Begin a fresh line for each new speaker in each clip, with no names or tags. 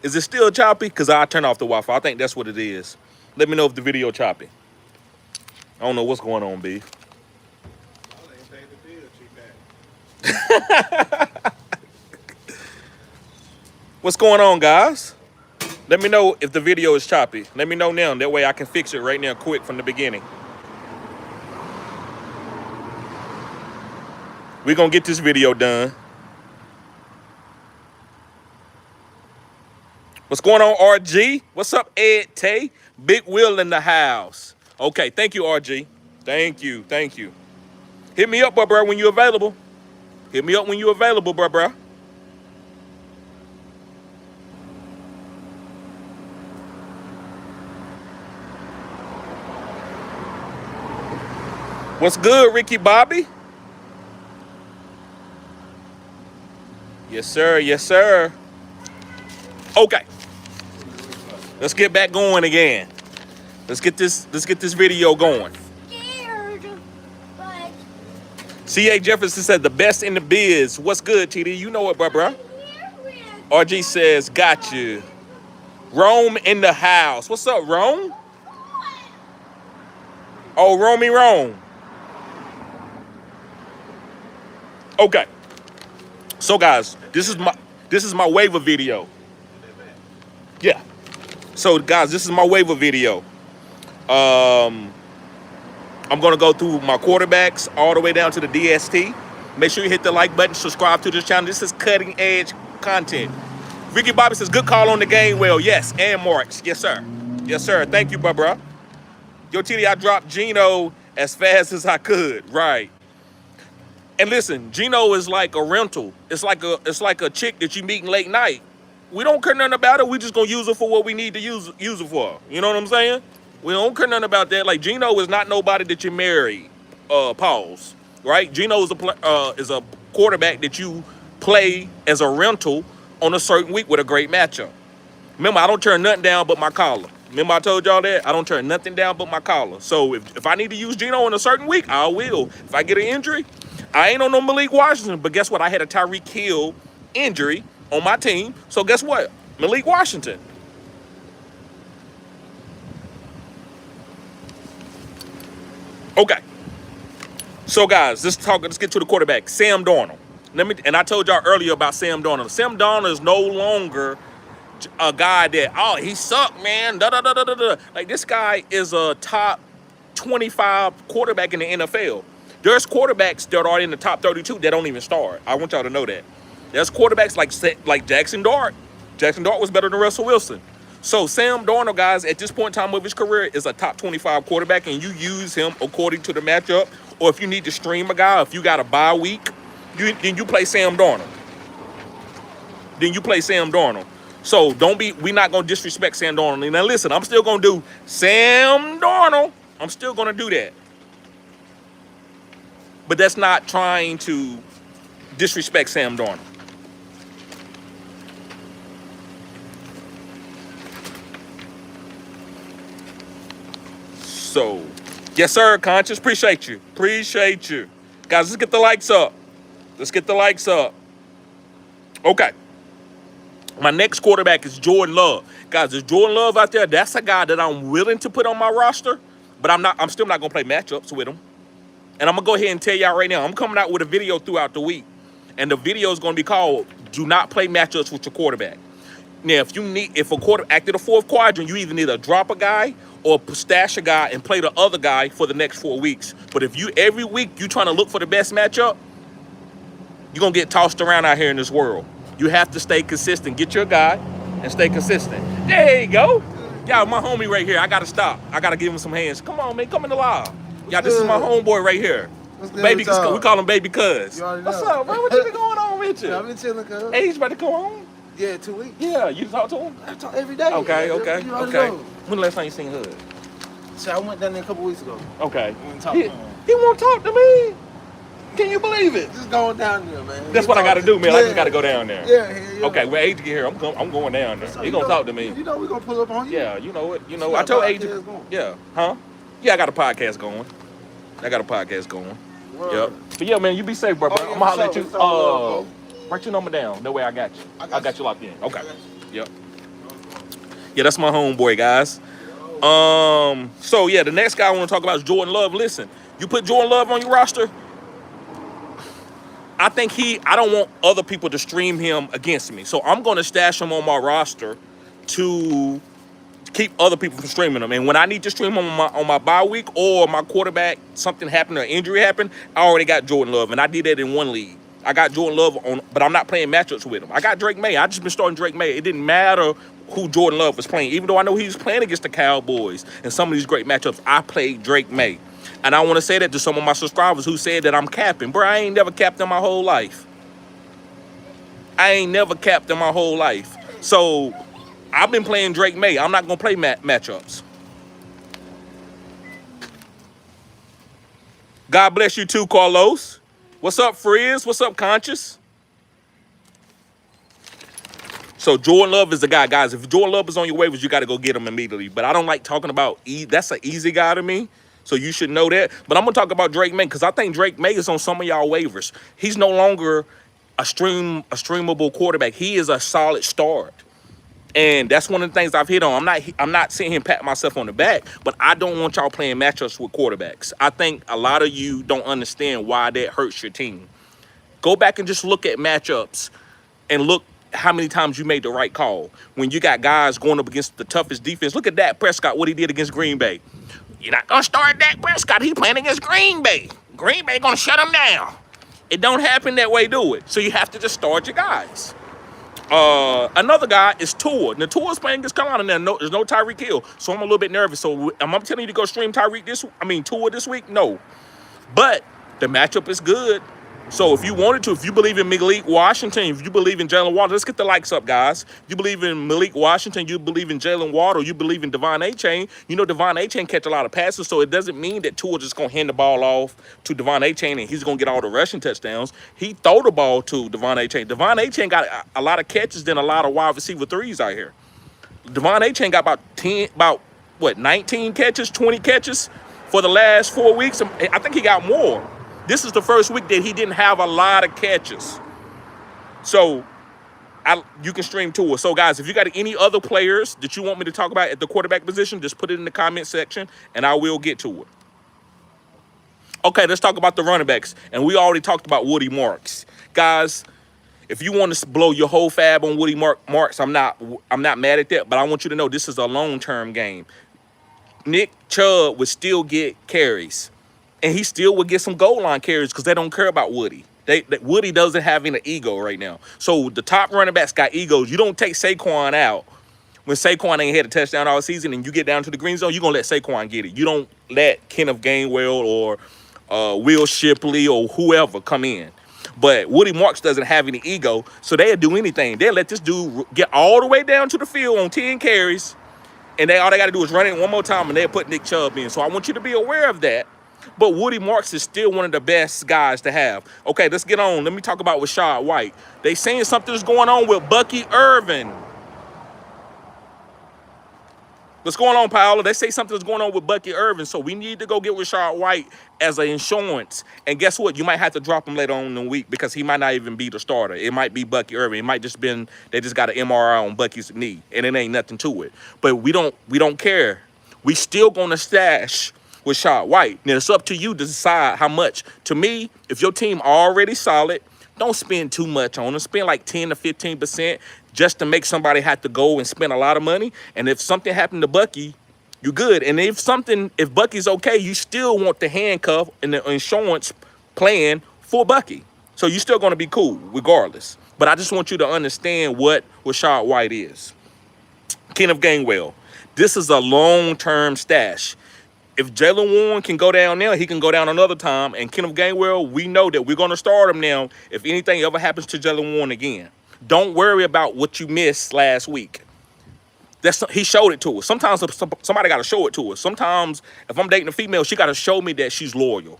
Is it still choppy? Because I turn off the Wi-Fi. I think that's what it is. Let me know if the video choppy. I don't know what's going on, B. What's going on, guys? Let me know if the video is choppy. Let me know now. That way I can fix it right now quick from the beginning. We're going to get this video done. What's going on, RG? What's up, Ed Tay? Big Will in the house. Okay, thank you, RG. Thank you, thank you. Hit me up, bro, when you're available. Hit me up when you're available, bro. What's good, Ricky Bobby? Yes, sir. Yes, sir. Okay. Let's get back going again. Let's get this video going. C.A. Jefferson said the best in the biz. What's good, TD? You know it, bro. RG says, got you. Rome in the house. What's up, Rome? Oh, Romy Rome. Okay. So guys, this is my waiver video. Yeah. So guys, this is my waiver video. I'm gonna go through my quarterbacks all the way down to the DST. Make sure you hit the like button, subscribe to this channel. This is cutting edge content. Ricky Bobby says, good call on the game. Well, yes, and Marks. Yes, sir. Yes, sir. Thank you, bro. Yo, TD, I dropped Gino as fast as I could. Right. And listen, Gino is like a rental. It's like a chick that you meet in late night. We don't care nothing about it. We just gonna use it for what we need to use it for. You know what I'm saying? We don't care nothing about that. Like, Gino is not nobody that you marry. Pause. Right? Gino is a quarterback that you play as a rental on a certain week with a great matchup. Remember, I don't turn nothing down but my collar. Remember I told y'all that? I don't turn nothing down but my collar. So if I need to use Gino in a certain week, I will. If I get an injury, I ain't on no Malik Washington, but guess what? I had a Tyreek Hill injury on my team. So guess what? Malik Washington. Okay. So guys, let's get to the quarterback. Sam Darnold. And I told y'all earlier about Sam Darnold. Sam Darnold is no longer a guy that, oh, he sucked, man. Like, this guy is a top 25 quarterback in the NFL. There's quarterbacks that are in the top 32 that don't even start. I want y'all to know that. There's quarterbacks like Jackson Dart. Jackson Dart was better than Russell Wilson. So Sam Darnold, guys, at this point in time of his career, is a top 25 quarterback, and you use him according to the matchup. Or if you need to stream a guy, if you got a bye week, then you play Sam Darnold. So we're not going to disrespect Sam Darnold. Now listen, I'm still going to do Sam Darnold. I'm still going to do that. But that's not trying to disrespect Sam Darnold. So, yes, sir, Conscious. Appreciate you. Guys, let's get the likes up. Okay. My next quarterback is Jordan Love. Guys, there's Jordan Love out there. That's a guy that I'm willing to put on my roster, but I'm still not going to play matchups with him. And I'm going to go ahead and tell y'all right now, I'm coming out with a video throughout the week. And the video is going to be called, Do Not Play Matchups with Your Quarterback. Now, if a quarterback, after the fourth quadrant, you either need to drop a guy or stash a guy and play the other guy for the next 4 weeks. But if every week you trying to look for the best matchup, you're going to get tossed around out here in this world. You have to stay consistent. Get your guy and stay consistent. There you go. Y'all, my homie right here. I got to stop. I got to give him some hands. Come on, man. Come in the live. Y'all, this is my homeboy right here. Baby, we call him Baby Cuz. What's up, bro? What you been going on with you?
I've been chilling, cuz.
Hey, he's about to come home?
Yeah, 2 weeks.
Yeah, you talk to him?
I talk every day.
Okay.
Know.
When the last time you seen Hood?
So I went down there a couple weeks ago.
Okay.
He
won't talk to me. Can you believe it?
Just going down there, man.
That's what I got to do, man. Yeah. I just got to go down there.
Yeah.
Okay, well, Age get here. I'm going down there. He gonna talk to me.
You know we gonna pull up on you.
Yeah, you know it. I told Age. Yeah. Huh? Yeah, I got a podcast going. Yep. But yeah, man, you be safe, bro. I'm gonna holler at you. Write your number down. That way I got you. I got you locked in. Okay. Yep. Yeah, that's my homeboy, guys. So yeah, the next guy I want to talk about is Jordan Love. Listen, you put Jordan Love on your roster, I don't want other people to stream him against me. So I'm going to stash him on my roster to keep other people from streaming him. And when I need to stream him on my bye week or my quarterback, something happened or injury happened, I already got Jordan Love. And I did that in one league. I got Jordan Love on, but I'm not playing matchups with him. I got Drake May. I just been starting Drake May. It didn't matter who Jordan Love was playing. Even though I know he was playing against the Cowboys and some of these great matchups, I played Drake May. And I want to say that to some of my subscribers who said that I'm capping. Bro, I ain't never capped in my whole life. I ain't never capped in my whole life. So I've been playing Drake May. I'm not going to play matchups. God bless you too, Carlos. What's up, Frizz? What's up, Conscious? So Jordan Love is the guy, guys. If Jordan Love is on your waivers, you got to go get him immediately. But I don't like talking about that's an easy guy to me. So you should know that. But I'm going to talk about Drake May because I think Drake May is on some of y'all waivers. He's no longer a streamable quarterback. He is a solid start. And that's one of the things I've hit on. I'm not sitting here patting myself on the back, but I don't want y'all playing matchups with quarterbacks. I think a lot of you don't understand why that hurts your team. Go back and just look at matchups and look how many times you made the right call. When you got guys going up against the toughest defense, look at Dak Prescott, what he did against Green Bay. You're not going to start Dak Prescott. He playing against Green Bay. Green Bay going to shut him down. It don't happen that way, do it. So you have to just start your guys. Another guy is Tua. Now, Tua's playing against Carolina. Now, there's no Tyreek Hill, so I'm a little bit nervous. So am I telling you to go stream Tua this week? No. But the matchup is good. So if you wanted to, if you believe in Malik Washington, if you believe in Jalen Waddle, let's get the likes up, guys. You believe in Malik Washington, you believe in Jalen Waddle, you believe in Devon Achane. You know Devon Achane catch a lot of passes, so it doesn't mean that Tua just going to hand the ball off to Devon Achane and he's going to get all the rushing touchdowns. He throw the ball to Devon Achane. Devon Achane got a lot of catches than a lot of wide receiver threes out here. Devon Achane got about 19 catches, 20 catches for the last 4 weeks. I think he got more. This is the first week that he didn't have a lot of catches. So you can stream Tua. So, guys, if you got any other players that you want me to talk about at the quarterback position, just put it in the comment section, and I will get to it. Okay, let's talk about the running backs. And we already talked about Woody Marks. Guys, if you want to blow your whole fab on Woody Marks, I'm not mad at that, but I want you to know this is a long-term game. Nick Chubb would still get carries. And he still would get some goal line carries because they don't care about Woody. Woody doesn't have any ego right now. So the top running backs got egos. You don't take Saquon out when Saquon ain't had a touchdown all season and you get down to the green zone, you're going to let Saquon get it. You don't let Kenneth Gainwell or Will Shipley or whoever come in. But Woody Marks doesn't have any ego, so they'll do anything. They'll let this dude get all the way down to the field on 10 carries, and all they got to do is run it one more time, and they'll put Nick Chubb in. So I want you to be aware of that. But Woody Marks is still one of the best guys to have. Okay, let's get on. Let me talk about Rachaad White. They saying something's going on with Bucky Irvin. What's going on, Paola? They say something's going on with Bucky Irvin, so we need to go get Rachaad White as an insurance. And guess what? You might have to drop him later on in the week because he might not even be the starter. It might be Bucky Irvin. It might just been they just got an MRI on Bucky's knee, and it ain't nothing to it. But we don't care. We still gonna stash Rachaad White. Now, it's up to you to decide how much. To me, if your team already solid, don't spend too much on them. Spend like 10 to 15% just to make somebody have to go and spend a lot of money. And if something happened to Bucky, you're good. And if Bucky's okay, you still want the handcuff and the insurance plan for Bucky. So you're still going to be cool regardless. But I just want you to understand what Rachaad White is. Kenneth Gainwell. This is a long-term stash. If Jalen Warren can go down now, he can go down another time. And Kenneth Gainwell, we know that we're going to start him now if anything ever happens to Jalen Warren again. Don't worry about what you missed last week. He showed it to us. Sometimes somebody got to show it to us. Sometimes if I'm dating a female, she got to show me that she's loyal.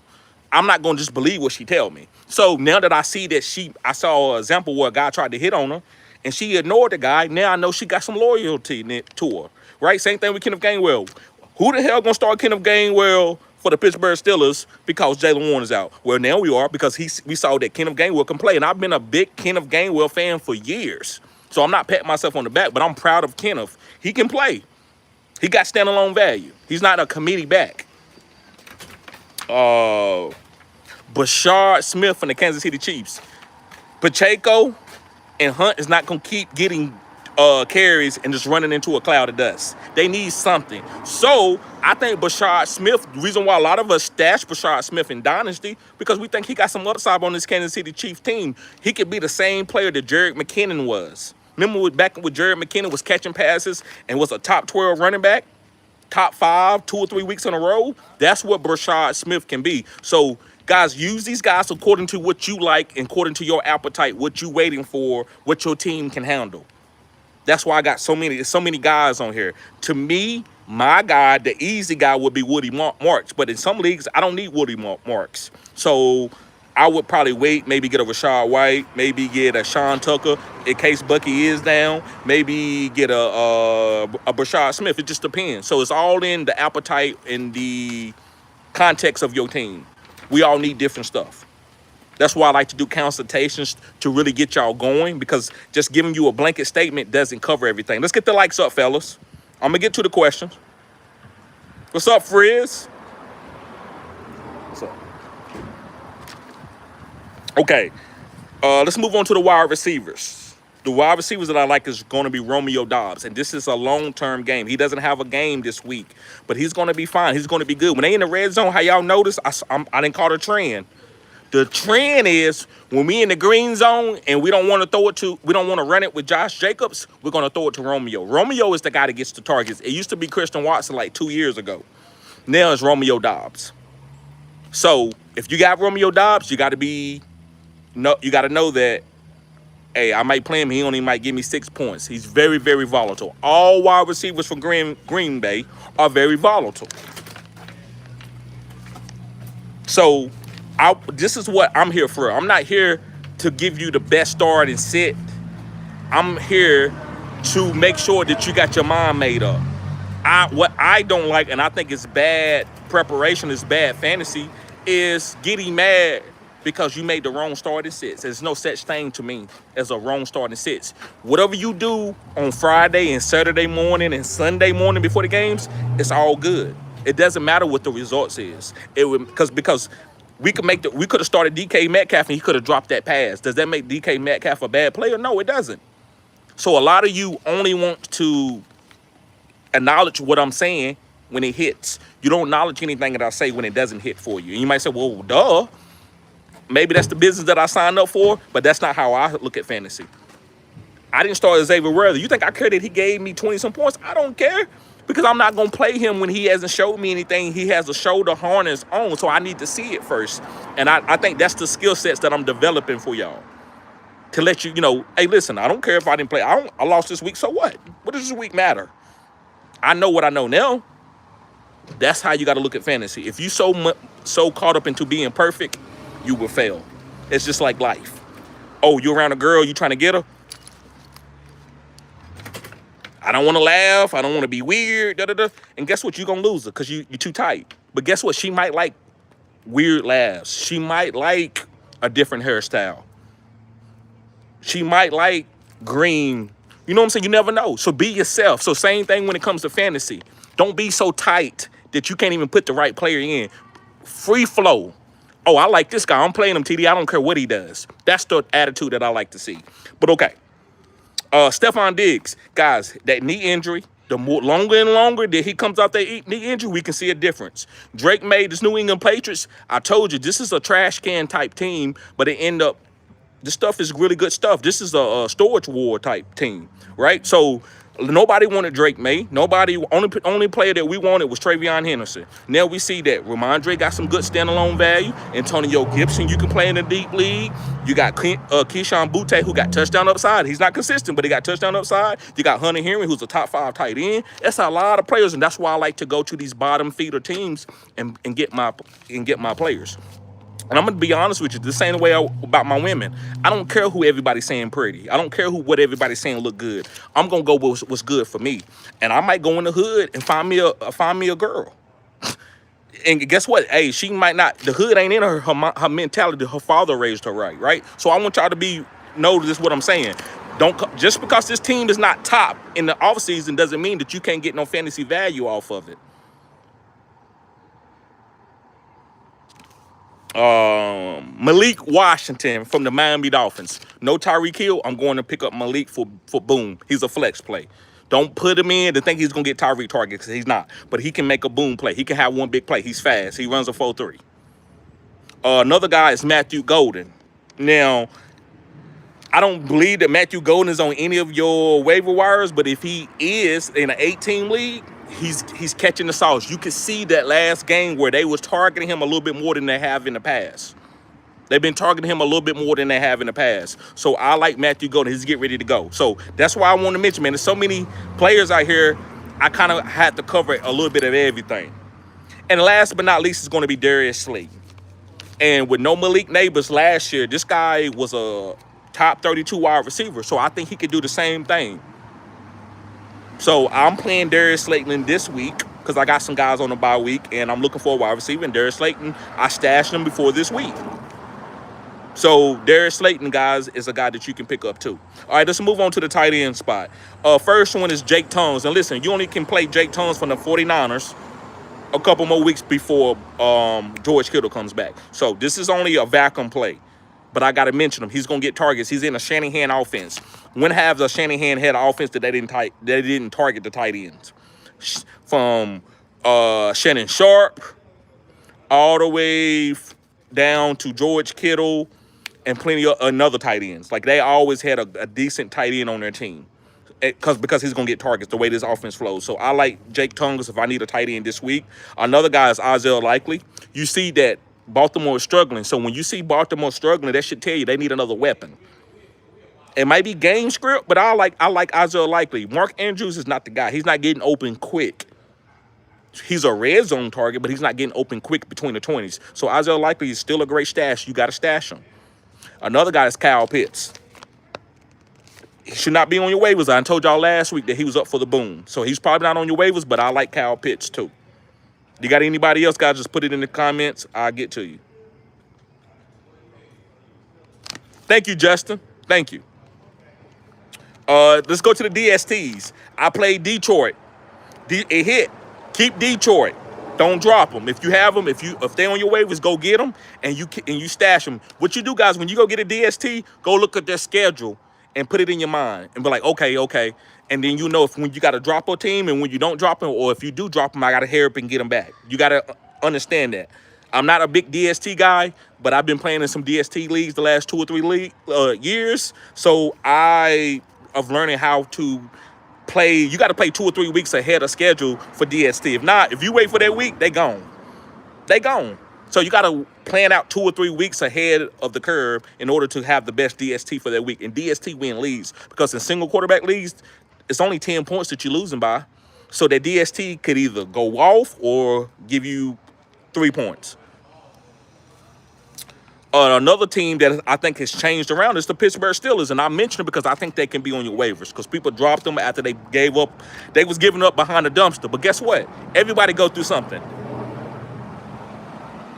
I'm not going to just believe what she tell me. So now that I see that I saw an example where a guy tried to hit on her and she ignored the guy, now I know she got some loyalty to her, right? Same thing with Kenneth Gainwell. Who the hell gonna start Kenneth Gainwell for the Pittsburgh Steelers because Jalen Warren is out? Well, now we are because we saw that Kenneth Gainwell can play, and I've been a big Kenneth Gainwell fan for years. So I'm not patting myself on the back, but I'm proud of Kenneth. He can play. He got standalone value. He's not a committee back. Bashard Smith from the Kansas City Chiefs. Pacheco and Hunt is not going to keep getting carries and just running into a cloud of dust. They need something. So I think Bashard Smith, the reason why a lot of us stash Bashard Smith in Dynasty, because we think he got some upside on this Kansas City Chiefs team. He could be the same player that Jerick McKinnon was. Remember back when Jerick McKinnon was catching passes and was a top 12 running back? Top 5, 2 or 3 weeks in a row? That's what Bashard Smith can be. So guys, use these guys according to what you like, and according to your appetite, what you waiting for, what your team can handle. That's why I got so many guys on here. To me, my guy, the easy guy would be Woody Marks. But in some leagues, I don't need Woody Marks. So I would probably wait, maybe get a Rashad White, maybe get a Sean Tucker in case Bucky is down, maybe get a Bashard Smith. It just depends. So it's all in the appetite and the context of your team. We all need different stuff. That's why I like to do consultations to really get y'all going, because just giving you a blanket statement doesn't cover everything. Let's get the likes up, fellas. I'm going to get to the questions. What's up, Frizz? What's up? Okay. Let's move on to the wide receivers. The wide receivers that I like is going to be Romeo Doubs, and this is a long-term game. He doesn't have a game this week, but he's going to be fine. He's going to be good. When they in the red zone, how y'all notice, I didn't call it a trend. The trend is when we in the green zone and we don't want to run it with Josh Jacobs, we're going to throw it to Romeo. Romeo is the guy that gets the targets. It used to be Christian Watson like 2 years ago. Now it's Romeo Doubs. So if you got Romeo Doubs, you got to know that, hey, I might play him. He only might give me 6 points. He's very, very volatile. All wide receivers from Green Bay are very volatile. So this is what I'm here for. I'm not here to give you the best start and sit. I'm here to make sure that you got your mind made up. What I don't like, and I think it's bad preparation, is bad fantasy, is getting mad because you made the wrong start and sits. There's no such thing to me as a wrong start and sits. Whatever you do on Friday and Saturday morning and Sunday morning before the games, it's all good. It doesn't matter what the results is. Because we could have started DK Metcalf and he could have dropped that pass. Does that make DK Metcalf a bad player? No, it doesn't. So a lot of you only want to acknowledge what I'm saying when it hits. You don't acknowledge anything that I say when it doesn't hit for you. And you might say, well, duh. Maybe that's the business that I signed up for, but that's not how I look at fantasy. I didn't start as Xavier Worthy. You think I care that he gave me 20-some points? I don't care. Because I'm not going to play him when he hasn't showed me anything. He has a shoulder harness on, so I need to see it first. And I think that's the skill sets that I'm developing for y'all. To let you know, hey, listen, I don't care if I didn't play. I lost this week, so what? What does this week matter? I know what I know now. That's how you got to look at fantasy. If you so caught up into being perfect, you will fail. It's just like life. Oh, you around a girl, you trying to get her? I don't want to laugh. I don't want to be weird. And guess what? You're going to lose her because you're too tight. But guess what? She might like weird laughs. She might like a different hairstyle. She might like green. You know what I'm saying? You never know. So be yourself. So same thing when it comes to fantasy. Don't be so tight that you can't even put the right player in. Free flow. Oh, I like this guy. I'm playing him, TD. I don't care what he does. That's the attitude that I like to see. But okay. Stephon Diggs, guys, that knee injury, the more longer and longer that he comes out that knee injury, we can see a difference. Drake made this New England Patriots. I told you, this is a trash can type team, but it ended up, this stuff is really good stuff. This is a storage war type team, right? So nobody wanted Drake May. Only player that we wanted was Travion Henderson. Now we see that Ramondre got some good standalone value. Antonio Gibson, you can play in the deep league. You got Keyshawn Butte, who got touchdown upside. He's not consistent, but he got touchdown upside. You got Hunter Henry, who's a top 5 tight end. That's a lot of players, and that's why I like to go to these bottom feeder teams and get my players. And I'm going to be honest with you, the same way about my women. I don't care who everybody's saying pretty. I don't care what everybody's saying look good. I'm going to go with what's good for me. And I might go in the hood and find me a girl. And guess what? Hey, she might not, the hood ain't in her mentality. Her father raised her right? So I want y'all to know this is what I'm saying. Just because this team is not top in the offseason doesn't mean that you can't get no fantasy value off of it. Malik Washington from the Miami Dolphins. No Tyreek Hill. I'm going to pick up Malik for boom. He's a flex play. Don't put him in to think he's going to get Tyreek target because he's not. But he can make a boom play. He can have one big play. He's fast. He runs a 4.3. Another guy is Matthew Golden. Now, I don't believe that Matthew Golden is on any of your waiver wires, but if he is in an 8-team league, he's catching the sauce. You can see that last game where they was targeting him a little bit more than they have in the past. They've been targeting him a little bit more than they have in the past. So I like Matthew Golden. He's getting ready to go. So that's why I want to mention, man, there's so many players out here. I kind of had to cover a little bit of everything. And last but not least is going to be Darius Slayton. And with no Malik Neighbors last year, this guy was a top 32 wide receiver. So I think he could do the same thing. So I'm playing Darius Slayton this week because I got some guys on the bye week, and I'm looking for a wide receiver. And Darius Slayton, I stashed him before this week. So Darius Slayton, guys, is a guy that you can pick up too. All right, let's move on to the tight end spot. First one is Jake Tongs. And listen, you only can play Jake Tongs from the 49ers a couple more weeks before George Kittle comes back. So this is only a vacuum play. But I got to mention him. He's going to get targets. He's in a Shanahan offense. When have the Shanahan had an offense that they didn't target the tight ends? From Shannon Sharp all the way down to George Kittle and plenty of another tight ends. Like, they always had a decent tight end on their team because he's going to get targets the way this offense flows. So I like Jake Tongas if I need a tight end this week. Another guy is Isaiah Likely. You see that Baltimore is struggling. So when you see Baltimore struggling, that should tell you they need another weapon. It might be game script, but I like Isaiah Likely. Mark Andrews is not the guy. He's not getting open quick. He's a red zone target, but he's not getting open quick between the 20s. So Isaiah Likely is still a great stash. You got to stash him. Another guy is Kyle Pitts. He should not be on your waivers. I told y'all last week that he was up for the boom. So he's probably not on your waivers, but I like Kyle Pitts too. You got anybody else, guys? Just put it in the comments. I'll get to you. Thank you, Justin. Thank you. Let's go to the DSTs. I played Detroit. It hit. Keep Detroit. Don't drop them. If you have them, if they're on your waivers, go get them and you stash them. What you do, guys, when you go get a DST, go look at their schedule and put it in your mind and be like, okay. And then you know when you got to drop a team and when you don't drop them, or if you do drop them, I got to hurry up and get them back. You got to understand that. I'm not a big DST guy, but I've been playing in some DST leagues the last 2 or 3 years. So of learning how to play. You got to play 2 or 3 weeks ahead of schedule for DST. If not, if you wait for that week, they gone. So you got to plan out 2 or 3 weeks ahead of the curve in order to have the best DST for that week. And DST win leagues because in single quarterback leagues, it's only 10 points that you're losing by. So that DST could either go off or give you 3 points. Another team that I think has changed around is the Pittsburgh Steelers, and I mention it because I think they can be on your waivers because people dropped them after they gave up. They was giving up behind the dumpster, but guess what? Everybody go through something.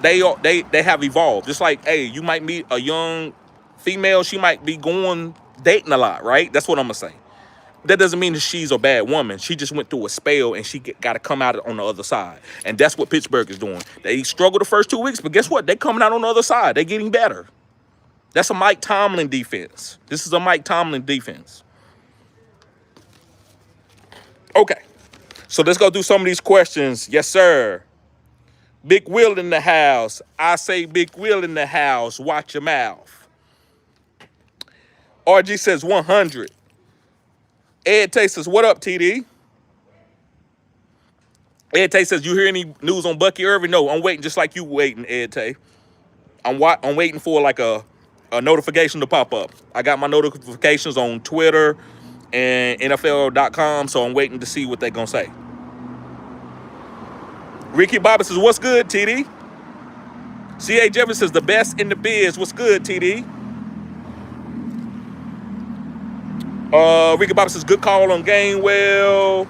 They have evolved. Just like, hey, you might meet a young female, she might be dating a lot, right? That's what I'm gonna say. That doesn't mean that she's a bad woman. She just went through a spell and she got to come out on the other side. And that's what Pittsburgh is doing. They struggled the first 2 weeks, but guess what? They're coming out on the other side. They're getting better. That's a Mike Tomlin defense. This is a Mike Tomlin defense. Okay. So let's go through some of these questions. Yes, sir. Big Will in the house. I say Big Will in the house. Watch your mouth. RG says 100. Ed Tay says, what up, TD? Ed Tay says, you hear any news on Bucky Irving? No, I'm waiting just like you waiting, Ed Tay. I'm waiting for like a notification to pop up. I got my notifications on Twitter and NFL.com, so I'm waiting to see what they're going to say. Ricky Bobby says, what's good, TD? C.A. Jeffers says, the best in the biz. What's good, TD? Ricky Bobby says, good call on Gainwell.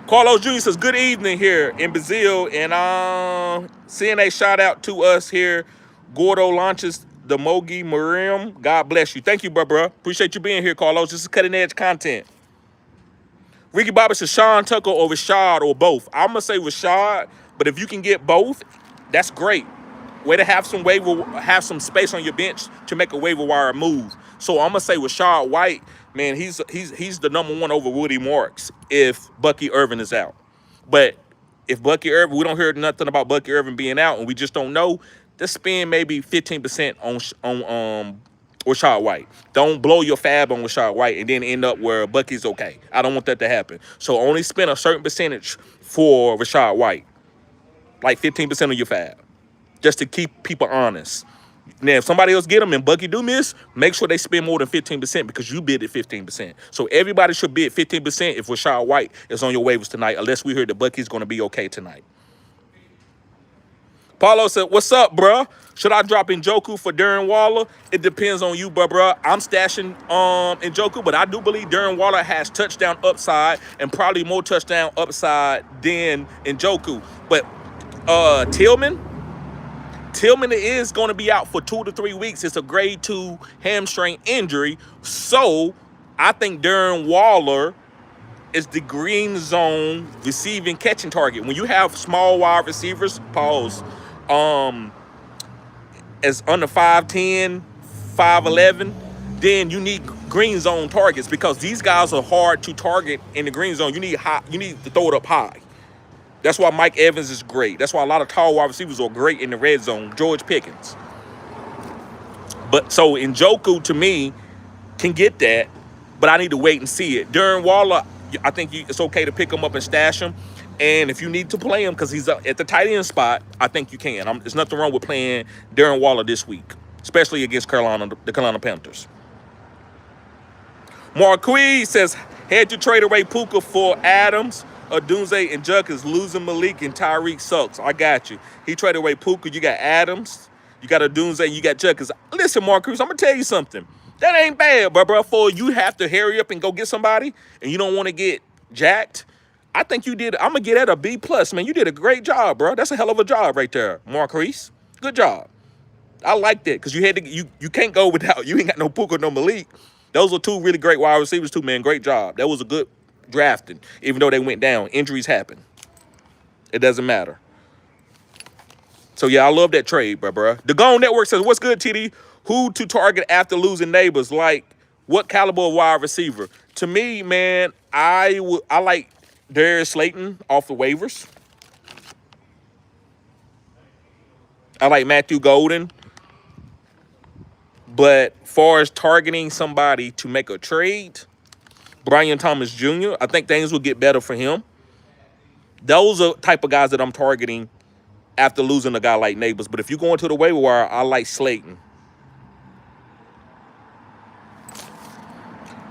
Carlos Jr. says, good evening here in Brazil. And CNA shout out to us here. Gordo launches the Mogi Marim. God bless you. Thank you, bro. Appreciate you being here, Carlos. This is cutting edge content. Ricky Bobby says Sean Tucker or Rashad or both. I'm gonna say Rashad, but if you can get both, that's great. Way to have some space on your bench to make a waiver wire move. So I'm gonna say Rashad White, man, he's the #1 over Woody Marks if Bucky Irvin is out. But if Bucky Irvin, we don't hear nothing about Bucky Irvin being out, and we just don't know, just spend maybe 15% on Rashad White. Don't blow your fab on Rashad White and then end up where Bucky's okay. I don't want that to happen. So only spend a certain percentage for Rashad White, like 15% of your fab, just to keep people honest. Now, if somebody else get them and Bucky do miss, make sure they spend more than 15% because you bid at 15%. So everybody should bid 15% if Rashad White is on your waivers tonight, unless we heard that Bucky's going to be okay tonight. Paulo said, what's up, bruh? Should I drop Njoku for Darren Waller? It depends on you, bruh. I'm stashing Njoku, but I do believe Darren Waller has touchdown upside and probably more touchdown upside than Njoku. But Tillman is going to be out for 2 to 3 weeks. It's a grade 2 hamstring injury. So I think Darren Waller is the green zone receiving catching target. When you have small wide receivers, as under 5'10", 5'11", then you need green zone targets because these guys are hard to target in the green zone. You need to throw it up high. That's why Mike Evans is great. That's why a lot of tall wide receivers are great in the red zone. George Pickens. But so Njoku, to me, can get that, but I need to wait and see it. Darren Waller, I think it's okay to pick him up and stash him. And if you need to play him because he's at the tight end spot, I think you can. There's nothing wrong with playing Darren Waller this week, especially against the Carolina Panthers. Marquis says, had to trade away Puka for Adams, Odunze, and Juck is losing Malik, and Tyreek sucks. I got you. He traded away Puka. You got Adams, you got Odunze, and you got Juck. Listen, Marquis, I'm going to tell you something. That ain't bad, bro. For you have to hurry up and go get somebody, and you don't want to get jacked. I think you did. I'm going to get that a B+, man. You did a great job, bro. That's a hell of a job right there, Marquise. Good job. I like that because you can't go without, you ain't got no Puka, no Malik. Those are 2 really great wide receivers too, man. Great job. That was a good drafting, even though they went down. Injuries happen. It doesn't matter. So, yeah, I love that trade, bro. The Gone Network says, what's good, TD? Who to target after losing neighbors? Like, what caliber of wide receiver? To me, man, I like Darius Slayton off the waivers. I like Matthew Golden. But far as targeting somebody to make a trade, Brian Thomas Jr., I think things will get better for him. Those are the type of guys that I'm targeting after losing a guy like Neighbors. But if you go into the waiver wire, I like Slayton.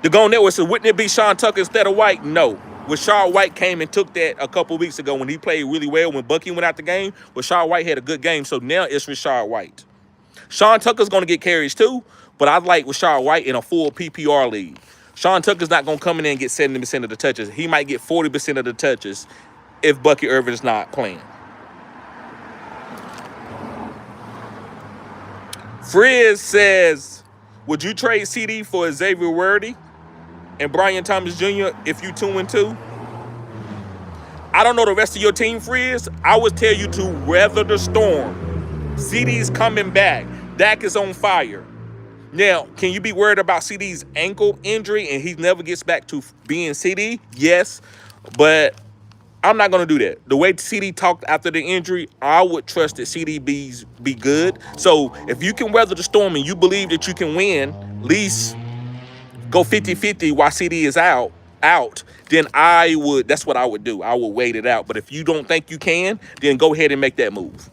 The Go Network says, wouldn't it be Sean Tucker instead of White? No. Rashad White came and took that a couple weeks ago when he played really well. When Bucky went out the game, Rashad White had a good game. So now it's Rashad White. Sean Tucker's going to get carries too, but I like Rashad White in a full PPR league. Sean Tucker's not going to come in there and get 70% of the touches. He might get 40% of the touches if Bucky Irvin is not playing. Frizz says, would you trade CD for Xavier Worthy and Brian Thomas Jr. if you 2-2? I don't know the rest of your team, Frizz. I would tell you to weather the storm. CD's coming back. Dak is on fire. Now, can you be worried about CD's ankle injury and he never gets back to being CD? Yes, but I'm not going to do that. The way CD talked after the injury, I would trust that CD be good. So if you can weather the storm and you believe that you can win, at least go 50-50 while CD is out, then that's what I would do. I would wait it out. But if you don't think you can, then go ahead and make that move.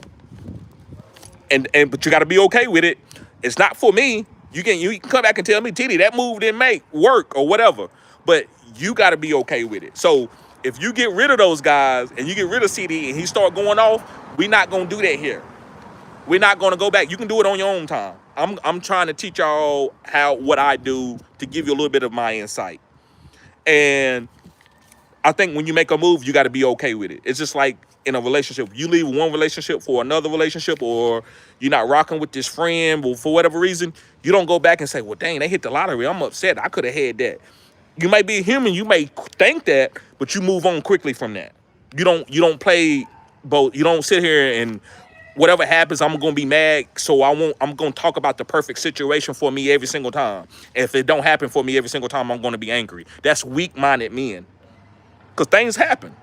But you got to be okay with it. It's not for me. You can come back and tell me, TD, that move didn't work or whatever. But you got to be okay with it. So if you get rid of those guys and you get rid of CD and he start going off, we're not going to do that here. We're not going to go back. You can do it on your own time. I'm trying to teach y'all what I do to give you a little bit of my insight. And I think when you make a move, you got to be okay with it. It's just like in a relationship. You leave one relationship for another relationship, or you're not rocking with this friend, or for whatever reason, you don't go back and say, well, dang, they hit the lottery. I'm upset. I could have had that. You might be human. You may think that, but you move on quickly from that. You don't play both. You don't sit here and whatever happens, I'm gonna be mad. So I'm gonna talk about the perfect situation for me every single time. If it don't happen for me every single time, I'm gonna be angry. That's weak-minded men. Because things happen.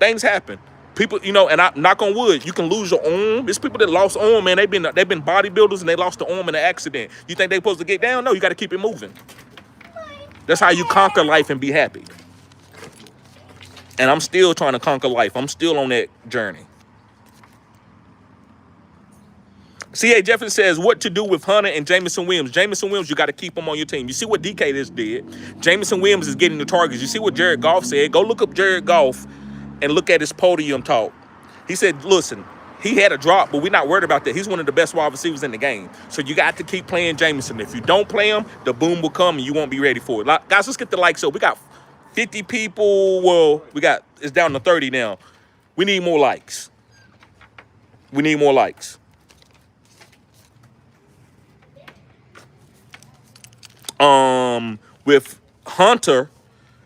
Things happen. People, and I knock on wood, you can lose your arm. There's people that lost arm, man. They've been bodybuilders and they lost the arm in an accident. You think they're supposed to get down? No, you got to keep it moving. That's how you conquer life and be happy. And I'm still trying to conquer life. I'm still on that journey. C.A. Jefferson says, what to do with Hunter and Jameson Williams? Jameson Williams, you got to keep him on your team. You see what DK just did? Jameson Williams is getting the targets. You see what Jared Goff said? Go look up Jared Goff and look at his podium talk. He said, listen, he had a drop, but we're not worried about that. He's one of the best wide receivers in the game. So you got to keep playing Jameson. If you don't play him, the boom will come and you won't be ready for it. Guys, let's get the likes up. We got 50 people. Well, it's down to 30 now. We need more likes. We need more likes. With Hunter,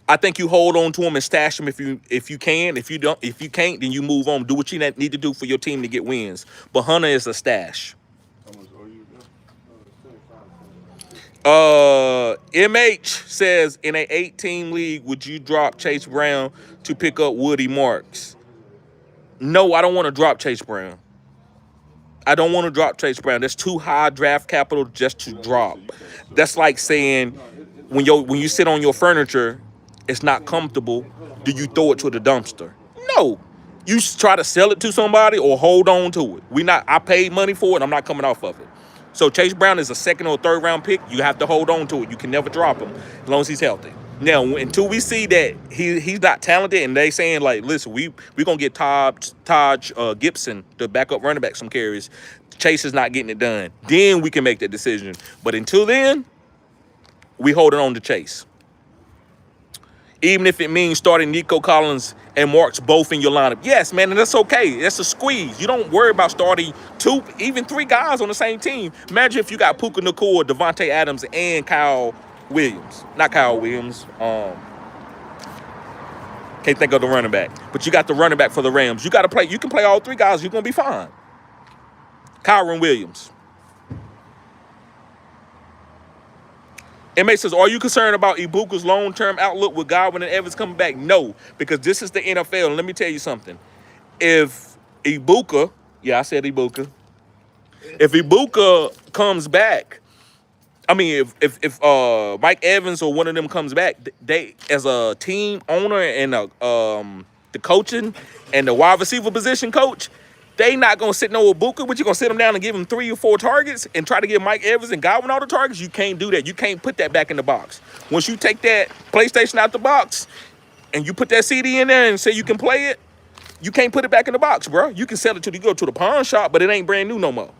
I think you hold on to him and stash him if you can. If you can't, then you move on. Do what you need to do for your team to get wins. But Hunter is a stash. MH says, in an 8-team league, would you drop Chase Brown to pick up Woody Marks? No, I don't want to drop Chase Brown. I don't want to drop Chase Brown. That's too high draft capital just to drop. That's like saying when you sit on your furniture, it's not comfortable. Do you throw it to the dumpster? No. You try to sell it to somebody or hold on to it. I paid money for it. I'm not coming off of it. So Chase Brown is a 2nd or 3rd round pick. You have to hold on to it. You can never drop him as long as he's healthy. Now, until we see that he's not talented and they saying, like, listen, we're going to get Taj Gibson, the backup running back, some carries. Chase is not getting it done. Then we can make that decision. But until then, we holding on to Chase. Even if it means starting Nico Collins and Marks both in your lineup. Yes, man, and that's okay. That's a squeeze. You don't worry about starting 2, even 3 guys on the same team. Imagine if you got Puka Nacua, Devontae Adams, and Kyle Williams. Not Kyle Williams. Can't think of the running back. But you got the running back for the Rams. You got to play. You can play all 3 guys. You're going to be fine. Kyron Williams. MA says, are you concerned about Ibuka's long-term outlook with Godwin and Evans coming back? No, because this is the NFL. And let me tell you something. If Ibuka, I said Ibuka. If Ibuka comes back, I mean, if Mike Evans or one of them comes back, they, as a team owner and the coaching and the wide receiver position coach, they not going to sit no Ibuka, but you're going to sit him down and give him 3 or 4 targets and try to give Mike Evans and Godwin all the targets? You can't do that. You can't put that back in the box. Once you take that PlayStation out the box and you put that CD in there and say you can play it, you can't put it back in the box, bro. You can sell it to go to the pawn shop, but it ain't brand new no more.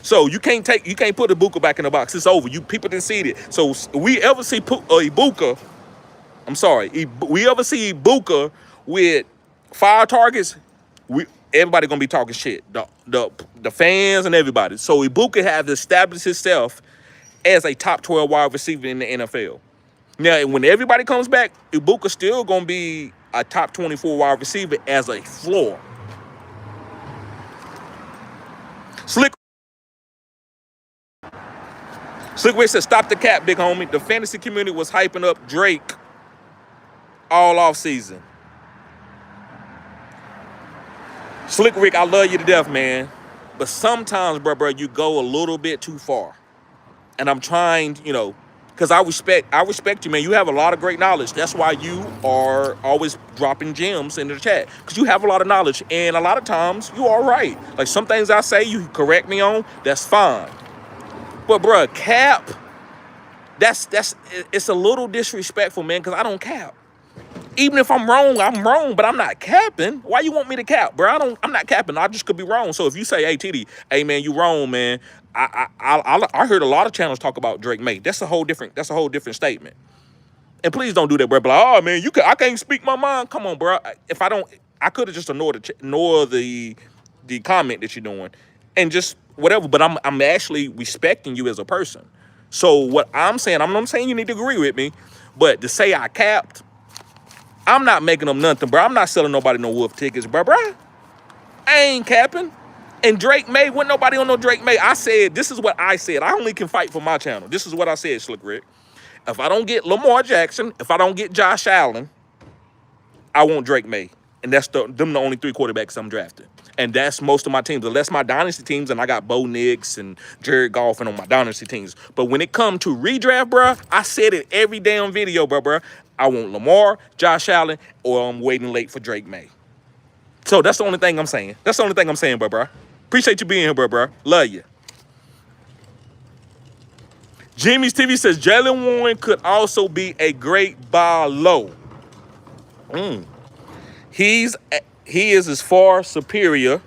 So you can't put Ibuka back in the box. It's over. People didn't see it. So we ever see Ibuka, we ever see Ibuka with 5 targets, everybody gonna be talking shit. The fans and everybody. So Ibuka has established himself as a top 12 wide receiver in the NFL. Now, when everybody comes back, Ibuka still gonna be a top 24 wide receiver as a floor. Slick Rick said, stop the cap, big homie. The fantasy community was hyping up Drake all off season. Slick Rick, I love you to death, man. But sometimes, bro, you go a little bit too far. And I'm trying, because I respect you, man. You have a lot of great knowledge. That's why you are always dropping gems in the chat. Because you have a lot of knowledge. And a lot of times, you are right. Like, some things I say, you correct me on, that's fine. But, bro, cap, it's a little disrespectful, man, because I don't cap. Even if I'm wrong, but I'm not capping. Why you want me to cap, bro? I'm not capping. I just could be wrong. So if you say, hey, TD, hey, man, you wrong, man. I heard a lot of channels talk about Drake May. That's a whole different statement. And please don't do that, bro. But like, oh, man, I can't speak my mind. Come on, bro. If I don't, I could have just ignored the comment that you're doing and just whatever. But I'm actually respecting you as a person. So what I'm saying, I'm not saying you need to agree with me, but to say I capped, I'm not making them nothing, bro. I'm not selling nobody no wolf tickets, bro. I ain't capping. And Drake May, wasn't nobody on no Drake May. I said, this is what I said. I only can fight for my channel. This is what I said, Slick Rick. If I don't get Lamar Jackson, if I don't get Josh Allen, I want Drake May. And that's them the only 3 quarterbacks I'm drafting. And that's most of my teams. Unless my dynasty teams, and I got Bo Nix and Jared Goff on my dynasty teams. But when it comes to redraft, bro, I said it every damn video, bro. I want Lamar, Josh Allen, or I'm waiting late for Drake May. So that's the only thing I'm saying. That's the only thing I'm saying, bro. Appreciate you being here, bro. Love you. Jimmy's TV says Jalen Warren could also be a great buy low. He is as far superior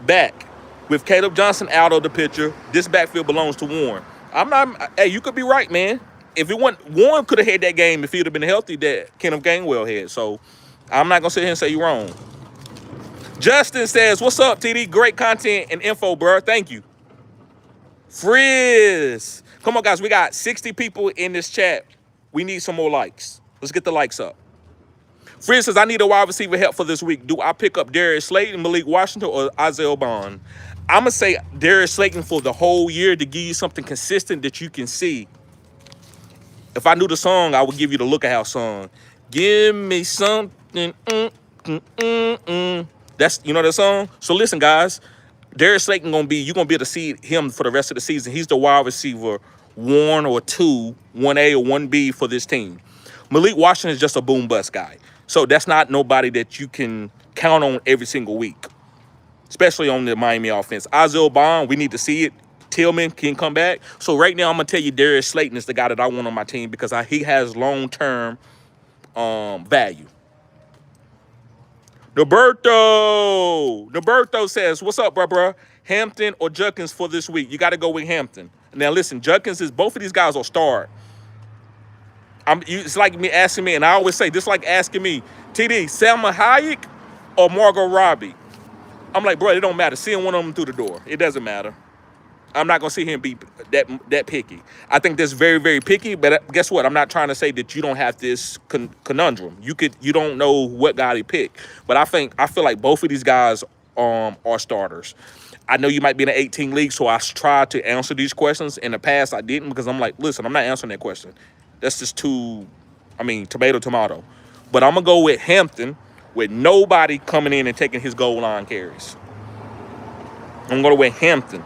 back. With Caleb Johnson out of the picture, this backfield belongs to Warren. Hey, you could be right, man. If it wasn't, Warren could have had that game if he'd have been healthy that Kenneth Gainwell had. So I'm not going to sit here and say you're wrong. Justin says, what's up, TD? Great content and info, bro. Thank you. Frizz. Come on, guys. We got 60 people in this chat. We need some more likes. Let's get the likes up. Frizz says, I need a wide receiver help for this week. Do I pick up Darius Slayton, Malik Washington, or Isaiah Bond? I'm going to say Darius Slayton for the whole year to give you something consistent that you can see. If I knew the song, I would give you the Look at How song. Give me something. That's, you know that song? So listen, guys. Darius Slayton you're gonna be able to see him for the rest of the season. He's the wide receiver 1 or 2, 1A or 1B for this team. Malik Washington is just a boom bust guy. So that's not nobody that you can count on every single week, especially on the Miami offense. Isaiah Bond, we need to see it. Tillman can come back. So right now, I'm gonna tell you Darius Slayton is the guy that I want on my team because he has long-term value. Roberto says, what's up, bro? Hampton or Judkins for this week? You got to go with Hampton. Now, listen, Judkins is, both of these guys are starred. It's like me asking me, and I always say, this like asking me, TD, Salma Hayek or Margot Robbie? I'm like, bro, it don't matter. Seeing one of them through the door. It doesn't matter. I'm not going to sit here and be that picky. I think that's very, very picky, but guess what? I'm not trying to say that you don't have this conundrum. You don't know what guy to pick. But I feel like both of these guys are starters. I know you might be in an 18 league, so I tried to answer these questions. In the past, I didn't because I'm like, listen, I'm not answering that question. That's just tomato. But I'm going to go with Hampton with nobody coming in and taking his goal line carries. I'm going to go with Hampton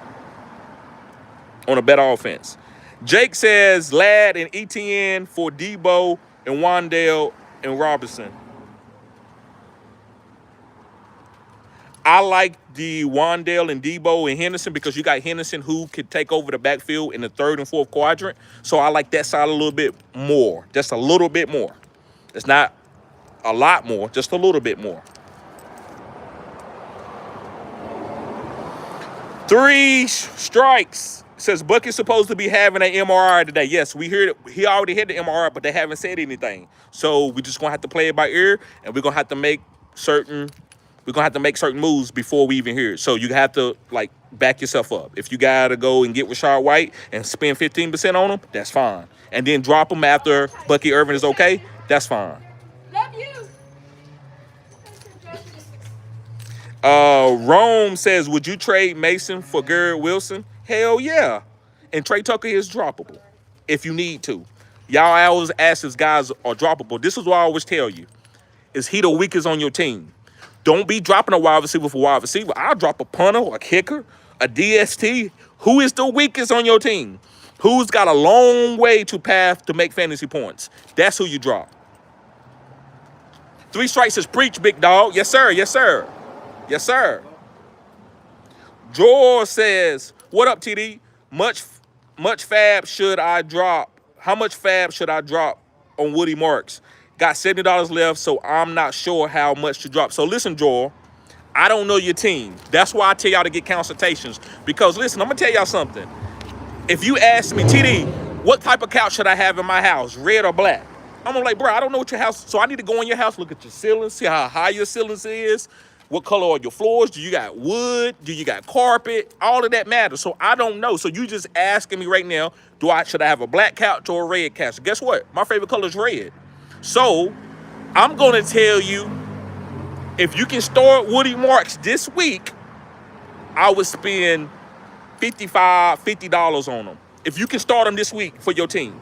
on a better offense. Jake says Ladd and ETN for Debo and Wandale and Robinson. I like the Wandale and Debo and Henderson because you got Henderson who could take over the backfield in the 3rd and 4th quadrant. So I like that side a little bit more. Just a little bit more. It's not a lot more, just a little bit more. 3 strikes. Says Bucky's supposed to be having an MRI today. Yes, we heard it. He already had the MRI, but they haven't said anything. So we just gonna have to play it by ear, and we're gonna have to make certain moves before we even hear it. So you have to like back yourself up. If you gotta go and get Rashad White and spend 15% on him, that's fine. And then drop him after Bucky Irvin is okay, that's fine.
Love you.
Rome says, would you trade Mason for Garrett Wilson? Hell yeah. And Trey Tucker is droppable if you need to. Y'all always ask if guys are droppable. This is what I always tell you. Is he the weakest on your team? Don't be dropping a wide receiver for wide receiver. I'll drop a punter, a kicker, a DST. Who is the weakest on your team? Who's got a long way to path to make fantasy points? That's who you drop. 3 strikes is preach, big dog. Yes, sir. Yes, sir. Yes, sir. George says, what up, TD? Much fab should I drop? How much fab should I drop on Woody Marks? Got $70 left, so I'm not sure how much to drop. So listen, Joel, I don't know your team. That's why I tell y'all to get consultations. Because listen, I'm going to tell y'all something. If you ask me, TD, what type of couch should I have in my house, red or black? I'm like, bro, I don't know what your house. So I need to go in your house, look at your ceilings, see how high your ceilings is, what color are your floors. Do you got wood? Do you got carpet? All of that matters. So I don't know. So you just asking me right now, should I have a black couch or a red couch? Guess what? My favorite color is red. So I'm gonna tell you, if you can start Woody Marks this week, I would spend $50 on him. If you can start him this week for your team.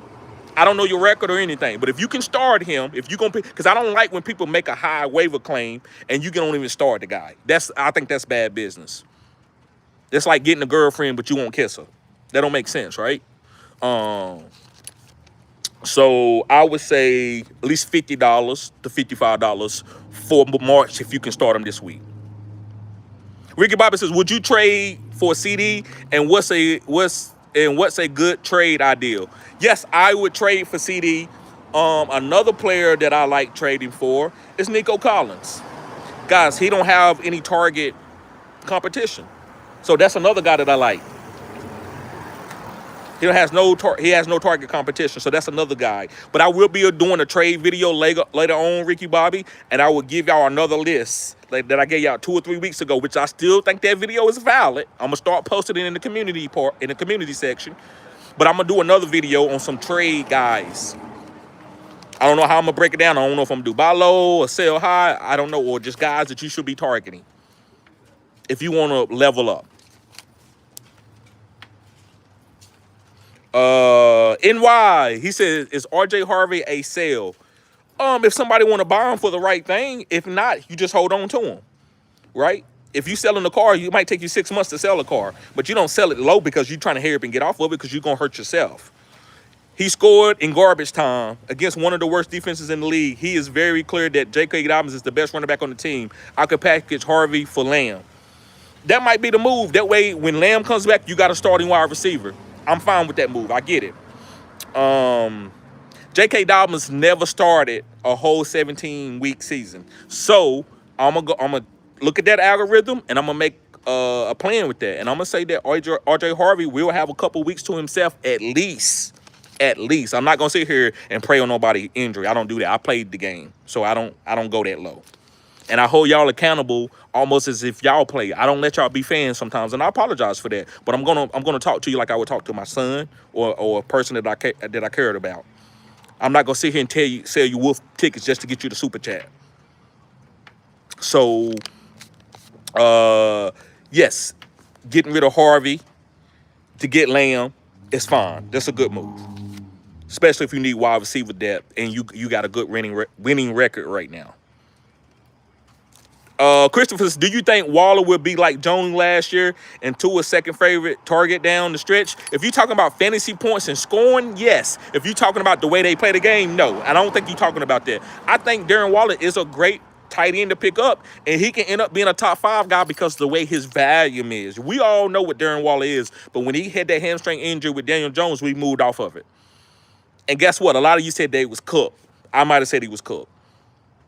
I don't know your record or anything, but if you can start him, if you gonna pick, because I don't like when people make a high waiver claim and you don't even start the guy. I think that's bad business. It's like getting a girlfriend but you won't kiss her. That don't make sense, right? So I would say at least $50 to $55 for March if you can start him this week. Ricky Bobby says, would you trade for a CD? And what's a good trade ideal? Yes, I would trade for CD. Another player that I like trading for is Nico Collins. Guys, he don't have any target competition. So that's another guy that I like. He has no target competition, so that's another guy. But I will be doing a trade video later on, Ricky Bobby, and I will give y'all another list that I gave y'all 2 or 3 weeks ago, which I still think that video is valid. I'm gonna start posting it in the community section. But I'm gonna do another video on some trade guys. I don't know how I'm gonna break it down. I don't know if I'm gonna do buy low or sell high. I don't know, or just guys that you should be targeting if you want to level up. NY, he says, is RJ Harvey a sell? If somebody want to buy him for the right thing, if not, you just hold on to him, right? If you selling the car, it might take you 6 months to sell a car, but you don't sell it low because you're trying to hurry up and get off of it because you're gonna hurt yourself. He scored in garbage time against one of the worst defenses in the league. He is very clear that J.K. Dobbins is the best running back on the team. I could package Harvey for Lamb. That might be the move. That way, when Lamb comes back, you got a starting wide receiver. I'm fine with that move. I get it. J.K. Dobbins never started a whole 17-week season. So I'm gonna look at that algorithm and I'm gonna make a plan with that. And I'm gonna say that RJ Harvey will have a couple weeks to himself at least. At least. I'm not gonna sit here and pray on nobody's injury. I don't do that. I played the game, so I don't go that low. And I hold y'all accountable almost as if y'all play. I don't let y'all be fans sometimes, and I apologize for that. But I'm gonna talk to you like I would talk to my son or a person that I cared about. I'm not gonna sit here and sell you wolf tickets just to get you the super chat. So, yes, getting rid of Harvey to get Lamb is fine. That's a good move, especially if you need wide receiver depth and you got a good winning record right now. Christopher, do you think Waller will be like Jones last year and Tua's second favorite target down the stretch? If you're talking about fantasy points and scoring, yes. If you're talking about the way they play the game, no. I don't think you're talking about that. I think Darren Waller is a great tight end to pick up, and he can end up being a top 5 guy because of the way his volume is. We all know what Darren Waller is, but when he had that hamstring injury with Daniel Jones, we moved off of it. And guess what? A lot of you said they was cooked. I might have said he was cooked.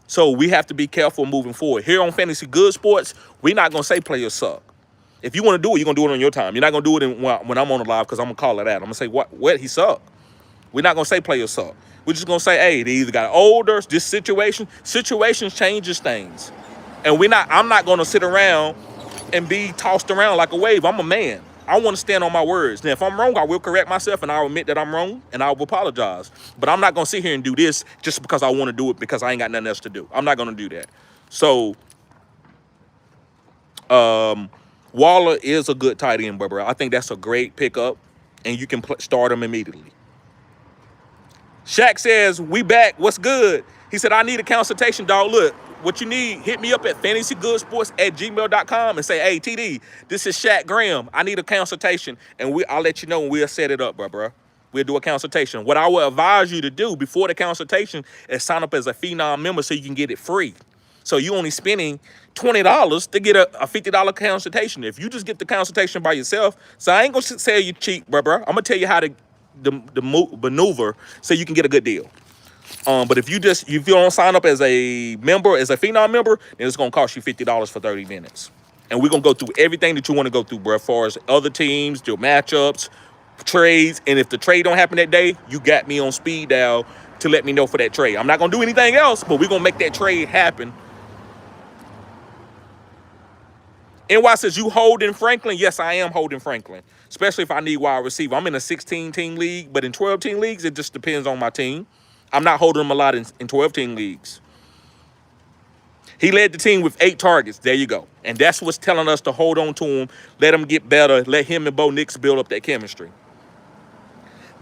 So we have to be careful moving forward. Here on Fantasy Good Sports, we're not going to say players suck. If you want to do it, you're going to do it on your time. You're not going to do it when I'm on the live because I'm going to call it out. I'm going to say, what? He sucked. We're not going to say players suck. We're just going to say, hey, they either got older, this situations changes things. And I'm not going to sit around and be tossed around like a wave. I'm a man. I want to stand on my words. Now, if I'm wrong, I will correct myself and I'll admit that I'm wrong and I'll apologize. But I'm not going to sit here and do this just because I want to do it because I ain't got nothing else to do. I'm not going to do that. So, Waller is a good tight end, bro. I think that's a great pickup and you can start him immediately. Shaq says, we back. What's good? He said, I need a consultation, dog. Look, what you need, hit me up at fantasygoodsports@gmail.com and say, hey, TD, this is Shaq Graham. I need a consultation. And I'll let you know and we'll set it up, bro. We'll do a consultation. What I will advise you to do before the consultation is sign up as a Phenom member so you can get it free. So you only spending $20 to get a $50 consultation. If you just get the consultation by yourself, so I ain't going to sell you cheap, bro. I'm going to tell you how to maneuver so you can get a good deal. But if you don't sign up as a member, as a Phenom member, then it's gonna cost you $50 for 30 minutes. And we're gonna go through everything that you want to go through, bro, as far as other teams, your matchups, trades. And if the trade don't happen that day, you got me on speed dial to let me know for that trade. I'm not going to do anything else, but we're going to make that trade happen. NY says, you holding Franklin? Yes, I am holding Franklin, especially if I need wide receiver. I'm in a 16-team league, but in 12-team leagues, it just depends on my team. I'm not holding him a lot in 12-team leagues. He led the team with 8 targets. There you go. And that's what's telling us to hold on to him, let him get better, let him and Bo Nix build up that chemistry.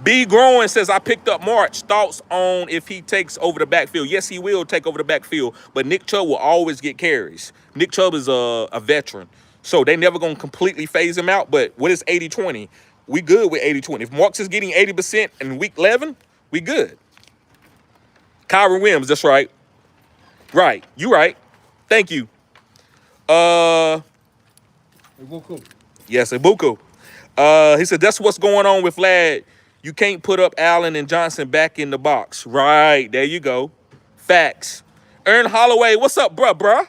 B. Growing says, I picked up March. Thoughts on if he takes over the backfield? Yes, he will take over the backfield, but Nick Chubb will always get carries. Nick Chubb is a veteran, so they never going to completely phase him out, but what is 80-20? We good with 80-20. If Marks is getting 80% in week 11, we good. Kyron Williams, that's right. Right, you right. Thank you.
Ibuku.
Yes, Ibuku. He said, that's what's going on with Vlad. You can't put up Allen and Johnson back in the box. Right, there you go. Facts. Ern Holloway, what's up, bruh?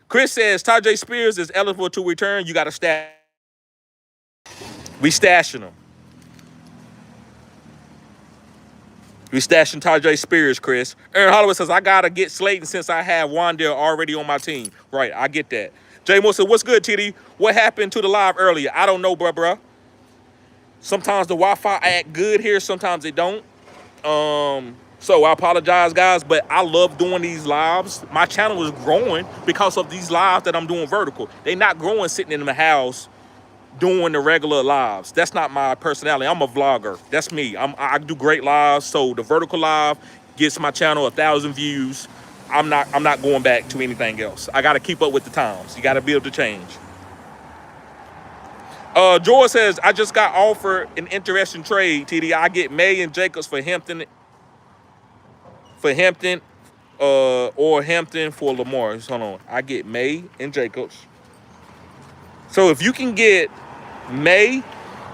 Chris says, Tajay Spears is eligible to return. You got to stash. We stashing him. We stashing Tajay Spears, Chris. Ern Holloway says, I got to get Slayton since I have Wandale already on my team. Right, I get that. Jay Moore said, what's good, TD? What happened to the live earlier? I don't know, bruh. Sometimes the Wi-Fi act good here, sometimes it don't. So I apologize, guys, but I love doing these lives. My channel is growing because of these lives that I'm doing vertical. They not growing sitting in the house doing the regular lives. That's not my personality. I'm a vlogger. That's me. I do great lives. So the vertical live gets my channel 1,000 views. I'm not going back to anything else. I got to keep up with the times. You got to be able to change. George says, I just got offered an interesting trade, TD. I get May and Jacobs for Hampton, or Hampton for Lamar. Hold on. I get May and Jacobs. So if you can get May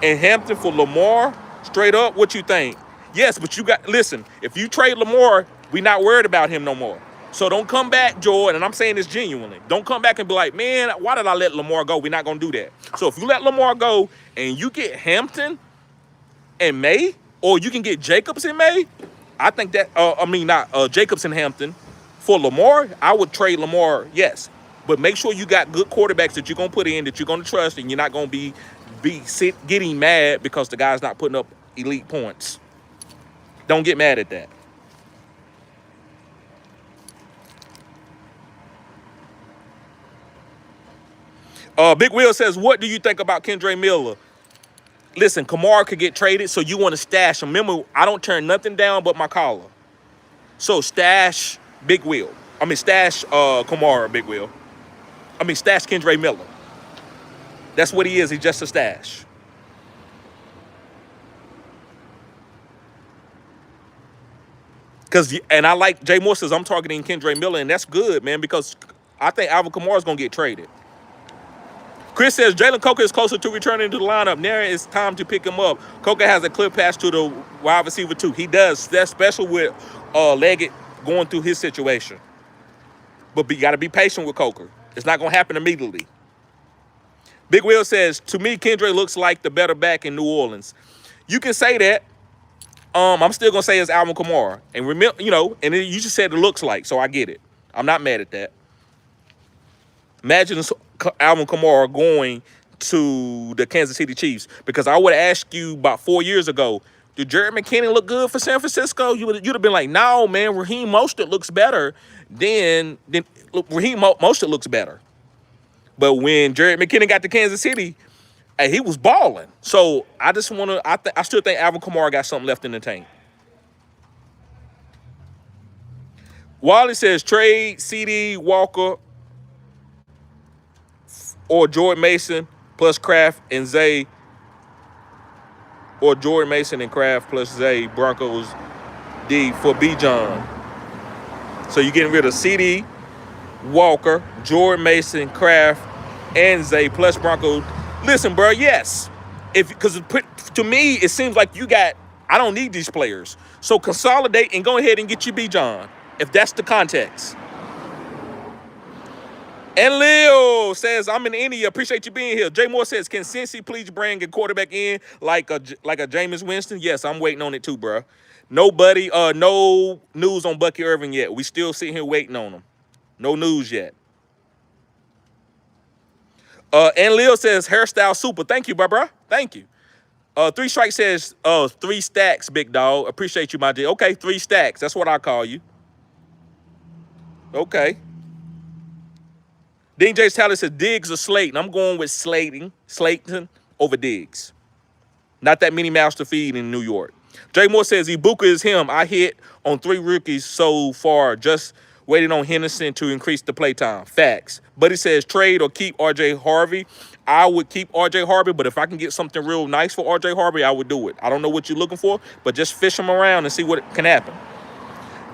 and Hampton for Lamar, straight up, what you think? Yes, but you got, listen, if you trade Lamar, we not worried about him no more. So don't come back, Jordan, and I'm saying this genuinely. Don't come back and be like, man, why did I let Lamar go? We're not going to do that. So if you let Lamar go and you get Hampton and May, or you can get Jacobs and May, I think that, Jacobs and Hampton for Lamar, I would trade Lamar, yes. But make sure you got good quarterbacks that you're going to put in, that you're going to trust, and you're not going to be getting mad because the guy's not putting up elite points. Don't get mad at that. Big Will says, what do you think about Kendre Miller? Listen, Kamara could get traded, so you want to stash him. Remember, I don't turn nothing down but my collar. So stash Big Will. Stash Kamara, Big Will. Stash Kendre Miller. That's what he is. He's just a stash. And I like Jay Moore says, I'm targeting Kendre Miller, and that's good, man, because I think Alvin Kamara is going to get traded. Chris says, Jalen Coker is closer to returning to the lineup. Now it's time to pick him up. Coker has a clear pass to the wide receiver, too. He does. That's special with Leggett going through his situation. But you got to be patient with Coker. It's not going to happen immediately. Big Will says, to me, Kendre looks like the better back in New Orleans. You can say that. I'm still going to say it's Alvin Kamara. And remember, and you just said it looks like, so I get it. I'm not mad at that. Imagine Alvin Kamara going to the Kansas City Chiefs, because I would ask you about 4 years ago, did Jared McKinnon look good for San Francisco? You'd have been like, no, man, Raheem Mostert looks better than Raheem Mostert looks better. But when Jared McKinnon got to Kansas City, he was balling. So I still think Alvin Kamara got something left in the tank. Wally says, trade CD, Walker, or Jordan Mason plus Kraft and Zay, or Jordan Mason and Kraft plus Zay, Broncos D for Bijan. So you're getting rid of CD, Walker, Jordan Mason, Kraft, and Zay plus Broncos. Listen, bro, yes. Because to me, it seems like I don't need these players. So consolidate and go ahead and get you Bijan, if that's the context. And Leo says, I'm in India. Appreciate you being here. Jay Moore says, can Cincy please bring a quarterback in like a Jameis Winston? Yes, I'm waiting on it too, bro. Nobody, no news on Bucky Irving yet. We still sitting here waiting on him. No news yet. And Leo says hairstyle super. Thank you, bro. Thank you. 3 Strike says 3 stacks, big dog. Appreciate you, my dear. Okay, 3 stacks. That's what I call you. Okay. Dean J. Tyler says Diggs or Slayton. I'm going with Slayton over Diggs. Not that many mouths to feed in New York. Jay Moore says Ibuka is him. I hit on 3 rookies so far. Just waiting on Henderson to increase the playtime. Facts. But he says trade or keep RJ Harvey. I would keep RJ Harvey, but if I can get something real nice for RJ Harvey, I would do it. I don't know what you're looking for, but just fish him around and see what can happen.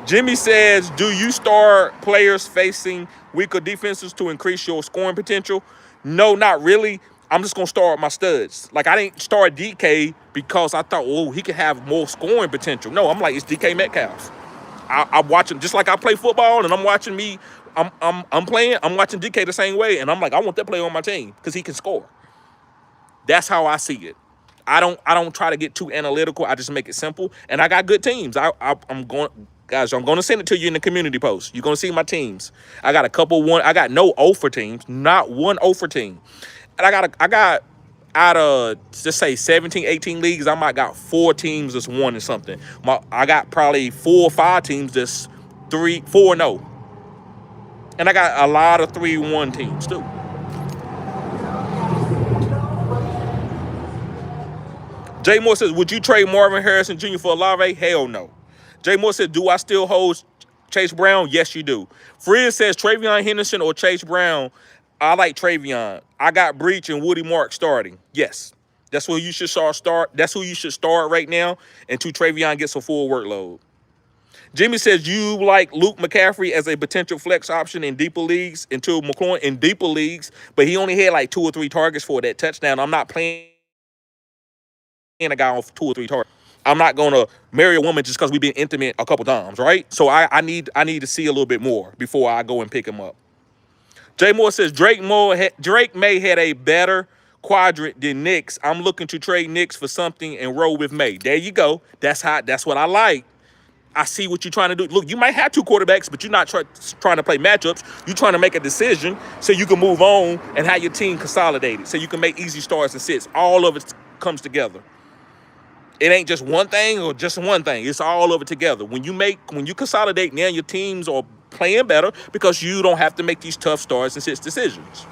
Jimmy says, do you start players facing weaker defenses to increase your scoring potential? No, not really. I'm just going to start my studs. Like, I didn't start DK because I thought, oh, he could have more scoring potential. No, I'm like, it's DK Metcalf. I'm watching, just like I play football and I'm watching me, I'm watching DK the same way. And I'm like, I want that player on my team because he can score. That's how I see it. I don't try to get too analytical. I just make it simple. And I got good teams. I'm going to send it to you in the community post. You're going to see my teams. I got a couple I got no 0 for teams, not 1 0 for team. And I got out of, just say 17, 18 leagues, I might got 4 teams that's 1 and something. I got probably 4 or 5 teams that's 4-0. And I got a lot of 3-1 teams too. Jay Moore says, would you trade Marvin Harrison Jr. for Olave? Hell no. Jay Moore says, do I still hold Chase Brown? Yes, you do. Fred says, Travion Henderson or Chase Brown? I like Travion. I got Breach and Woody Mark starting. Yes. That's who you should start. That's who you should start right now until Travion gets a full workload. Jimmy says, you like Luke McCaffrey as a potential flex option in deeper leagues until McLaurin in deeper leagues, but he only had like 2 or 3 targets for that touchdown. I'm not playing a guy on 2 or 3 targets. I'm not going to marry a woman just because we've been intimate a couple times, right? So I need to see a little bit more before I go and pick him up. Jay Moore says, Drake May had a better quadrant than Knicks. I'm looking to trade Knicks for something and roll with May. There you go. That's what I like. I see what you're trying to do. Look, you might have 2 quarterbacks, but you're not trying to play matchups. You're trying to make a decision so you can move on and have your team consolidated so you can make easy starts and sits. All of it comes together. It ain't just one thing or just one thing. It's all of it together. When you consolidate, now your teams are playing better because you don't have to make these tough starts and sits decisions.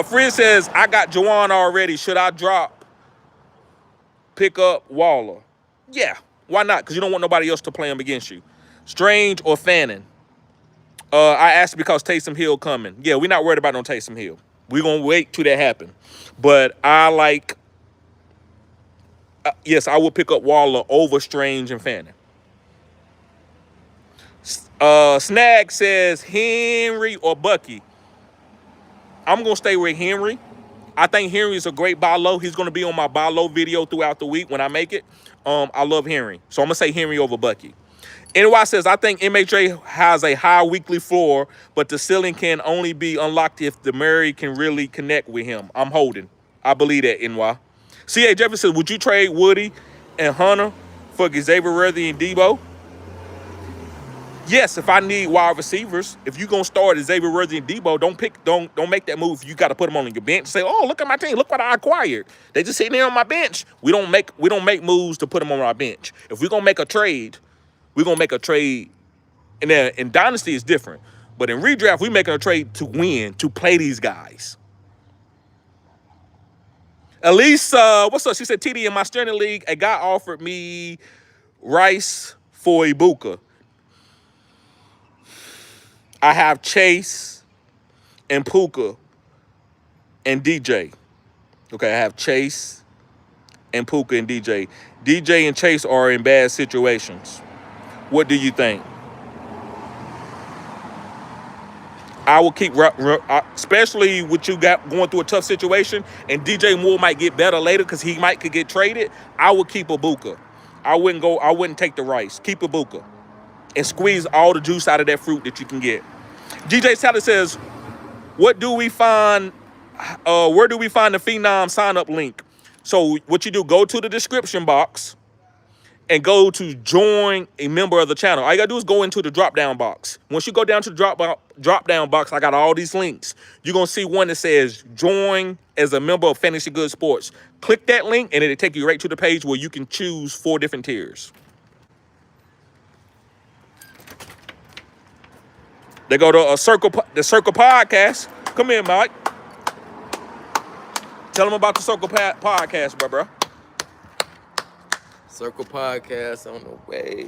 Fred says, I got Juwan already. Should I pick up Waller? Yeah, why not? Because you don't want nobody else to play him against you. Strange or Fannin? I asked because Taysom Hill coming. Yeah, we're not worried about no Taysom Hill. We're going to wait till that happen. But I like, yes, I would pick up Waller over Strange and Fannin. Snag says Henry or Bucky. I'm going to stay with Henry. I think Henry is a great buy low. He's going to be on my buy low video throughout the week when I make it. I love Henry. So I'm going to say Henry over Bucky. NY says, I think MHA has a high weekly floor, but the ceiling can only be unlocked if the Murray can really connect with him. I'm holding. I believe that, NY. C.A. Jefferson says, would you trade Woody and Hunter for Xavier Worthy and Debo? Yes, if I need wide receivers. If you're going to start Xavier Worthy and Debo, don't make that move. You got to put them on your bench. Say, oh, look at my team. Look what I acquired. They just sitting there on my bench. We don't make moves to put them on our bench. If we're going to make a trade, we're going to make a trade. And then in Dynasty, it's different. But in redraft, we're making a trade to win, to play these guys. Elise, what's up? She said, TD, in my Sterling League, a guy offered me Rice for Ibuka. I have Chase and Puka and DJ. Okay, I have Chase and Puka and DJ. DJ and Chase are in bad situations. What do you think? I will keep, especially with you going through a tough situation, and DJ Moore might get better later because he could get traded. I would keep Ibuka. I wouldn't take the Rice. Keep Ibuka and squeeze all the juice out of that fruit that you can get. GJ Sally says, where do we find the Phenom sign-up link? So what you do, go to the description box and go to join a member of the channel. All you gotta do is go into the drop down box. Once you go down to the drop down box, I got all these links. You're gonna see one that says join as a member of Fantasy Good Sports. Click that link and it'll take you right to the page where you can choose 4 different tiers. They go to the Circle Podcast. Come in, Mike. Tell them about the Circle Podcast, bro.
Circle Podcast on the way.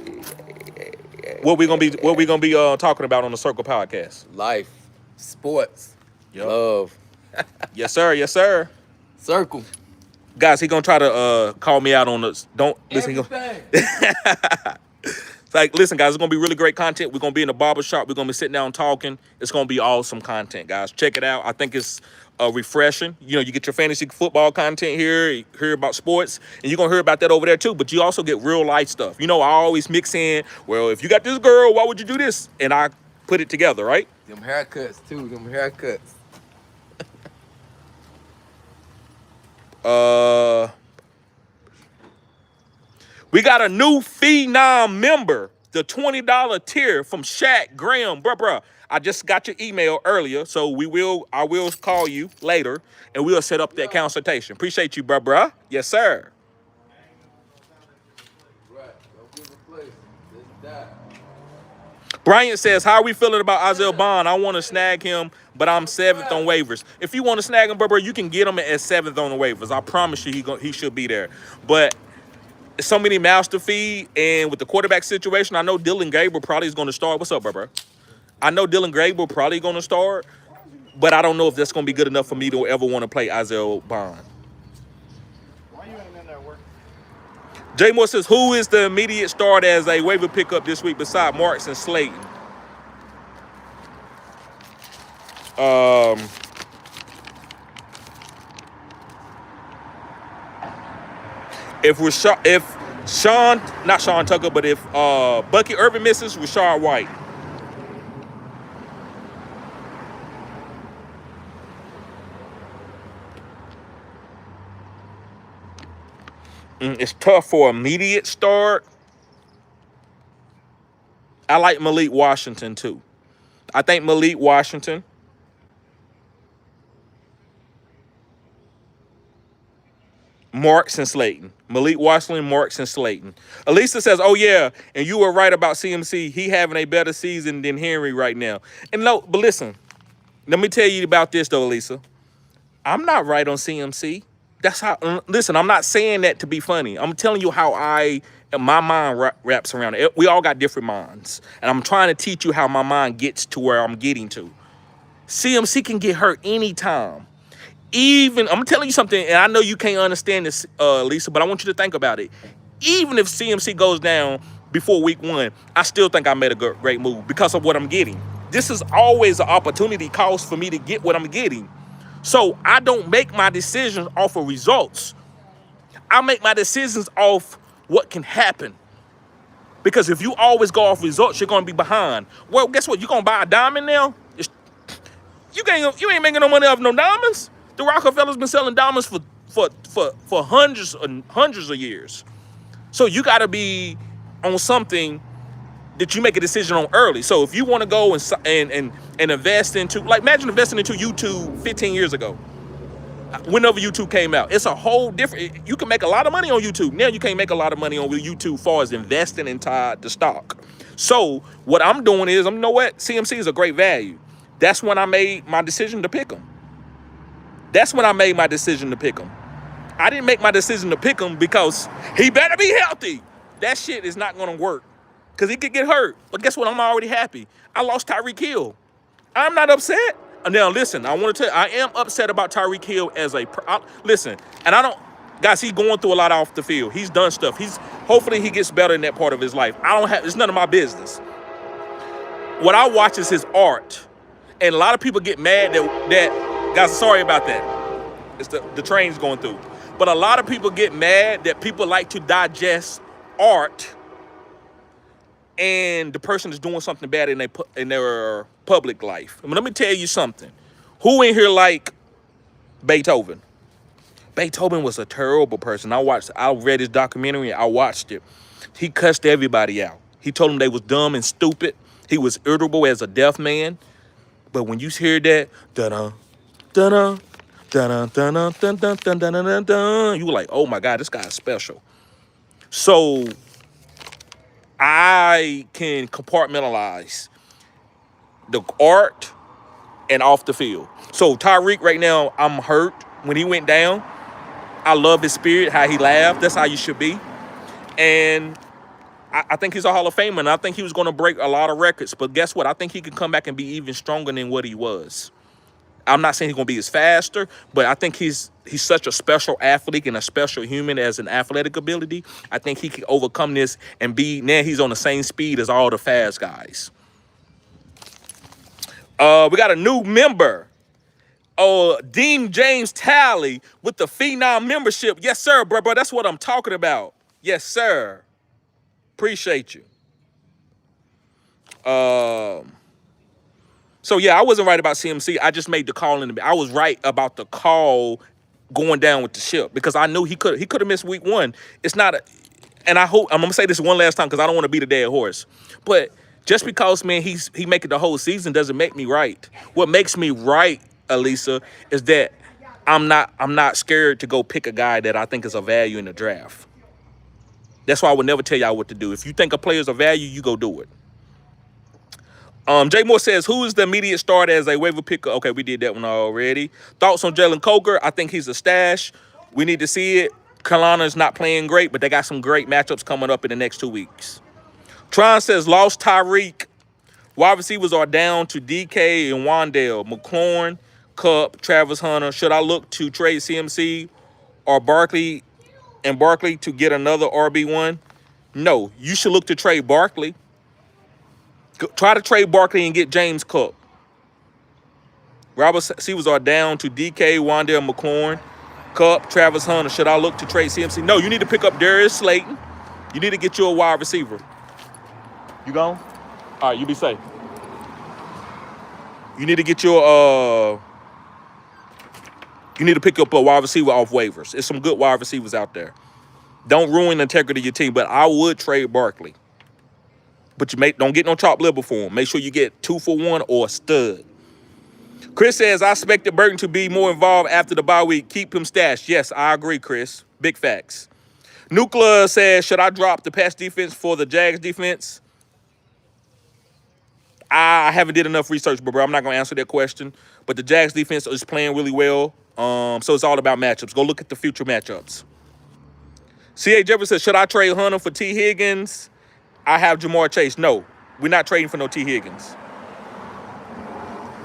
What we gonna be talking about on the Circle Podcast?
Life, sports, love.
Yes, sir. Yes, sir.
Circle.
Guys, he gonna try to call me out on this. Don't listen. It's like, listen, guys, it's gonna be really great content. We're gonna be in the barber shop. We're gonna be sitting down talking. It's gonna be awesome content, guys. Check it out. I think it's refreshing. You know, you get your fantasy football content here, you hear about sports, and you're gonna hear about that over there too. But you also get real life stuff. You know, I always mix in, well, if you got this girl, why would you do this? And I put it together, right?
Them haircuts too. Them haircuts.
We got a new Phenom member, the $20 tier from Shaq Graham. Bruh. I just got your email earlier, so I will call you later, and we'll set up that consultation. Appreciate you, bruh. Yes, sir.
Right. Don't give a place. Just die.
Bryant says, how are we feeling about Isaiah Bond? I want to snag him, but I'm 7th on waivers. If you want to snag him, bruh, you can get him at 7th on the waivers. I promise you he should be there. But so many mouths to feed, and with the quarterback situation, I know Dylan Gabriel probably is going to start. What's up, bro? I know Dylan Gabriel probably going to start, but I don't know if that's going to be good enough for me to ever want to play Isaiah Bond.
Why you ain't in there working?
Jay Moore says, who is the immediate start as a waiver pickup this week beside Marks and Slayton? If not Sean Tucker, but if Bucky Irvin misses, Rashard White. It's tough for immediate start. I like Malik Washington too. I think Malik Washington. Marks and Slayton. Malik Washington, Marks and Slayton. Elisa says, oh yeah, and you were right about CMC. He having a better season than Henry right now. And no, but listen, let me tell you about this though, Elisa. I'm not right on CMC. That's how, listen, I'm not saying that to be funny. I'm telling you how my mind wraps around it. We all got different minds. And I'm trying to teach you how my mind gets to where I'm getting to. CMC can get hurt anytime. Even, I'm telling you something, and I know you can't understand this, Lisa, but I want you to think about it. Even if CMC goes down before week 1, I still think I made a great move because of what I'm getting. This is always an opportunity cost for me to get what I'm getting. So I don't make my decisions off of results. I make my decisions off what can happen. Because if you always go off results, you're going to be behind. Well, guess what? You're going to buy a diamond now? You ain't making no money off no diamonds. The Rockefeller's been selling diamonds for hundreds of years. So you got to be on something that you make a decision on early. So if you want to go and invest into, like, imagine investing into YouTube 15 years ago. Whenever YouTube came out, it's a whole different. You can make a lot of money on YouTube. Now you can't make a lot of money on YouTube as far as investing into the stock. So what I'm doing is, you know what? CMC is a great value. That's when I made my decision to pick him. I didn't make my decision to pick him because he better be healthy. That shit is not going to work because he could get hurt. But guess what? I'm already happy. I lost Tyreek Hill. I'm not upset. Now, listen, I want to tell you, I am upset about Tyreek Hill as listen, and I don't, guys, he's going through a lot off the field. He's done stuff. Hopefully he gets better in that part of his life. It's none of my business. What I watch is his art. And a lot of people get mad that guys, sorry about that. It's the train's going through. But a lot of people get mad that people like to digest art and the person is doing something bad in their public life. I mean, let me tell you something. Who in here like Beethoven? Beethoven was a terrible person. I read his documentary. I watched it. He cussed everybody out. He told them they was dumb and stupid. He was irritable as a deaf man. But when you hear that, da-da, da-da, da-da, da-da, da-da, da-da, da-da, da, you were like, oh my God, this guy's special. So I can compartmentalize the art and off the field. So Tyreek right now, I'm hurt. When he went down, I love his spirit, how he laughed. That's how you should be. And I think he's a Hall of Famer, and I think he was going to break a lot of records. But guess what? I think he can come back and be even stronger than what he was. I'm not saying he's going to be as faster, but I think he's such a special athlete and a special human as an athletic ability. I think he can overcome this and now he's on the same speed as all the fast guys. We got a new member. Dean James Talley with the Phenom membership. Yes, sir, bro. That's what I'm talking about. Yes, sir. Appreciate you. So yeah, I wasn't right about CMC. I just made the call I was right about the call going down with the ship because I knew he could have missed week 1. It's not and I'm gonna say this one last time because I don't want to beat a dead horse. But just because, man, he make it the whole season doesn't make me right. What makes me right, Elisa, is that I'm not scared to go pick a guy that I think is a value in the draft. That's why I would never tell y'all what to do. If you think a player's a value, you go do it. Jay Moore says, who is the immediate starter as a waiver picker? Okay, we did that one already. Thoughts on Jalen Coker? I think he's a stash. We need to see it. Carolina's not playing great, but they got some great matchups coming up in the next 2 weeks. Tron says, lost Tyreek. Wide receivers are down to DK and Wandale, McLaurin, Kupp, Travis Hunter. Should I look to trade CMC or Barkley to get another RB1? No, you should look to trade Barkley. Try to trade Barkley and get James Cook. Robert receivers are down to DK, Wandale, McLaurin, Kupp, Travis Hunter. Should I look to trade CMC? No, you need to pick up Darius Slayton. You need to get you a wide receiver. You gone? All right, you be safe. You need to get you need to pick up a wide receiver off waivers. There's some good wide receivers out there. Don't ruin the integrity of your team, but I would trade Barkley. But don't get no chopped liver for him. Make sure you get 2 for 1 or a stud. Chris says, I expected Burton to be more involved after the bye week. Keep him stashed. Yes, I agree, Chris. Big facts. Nuclear says, should I drop the pass defense for the Jags defense? I haven't did enough research, bro. I'm not going to answer that question. But the Jags defense is playing really well. So it's all about matchups. Go look at the future matchups. C.A. Jefferson says, should I trade Hunter for T. Higgins? I have Jamar Chase. No, we're not trading for no T. Higgins.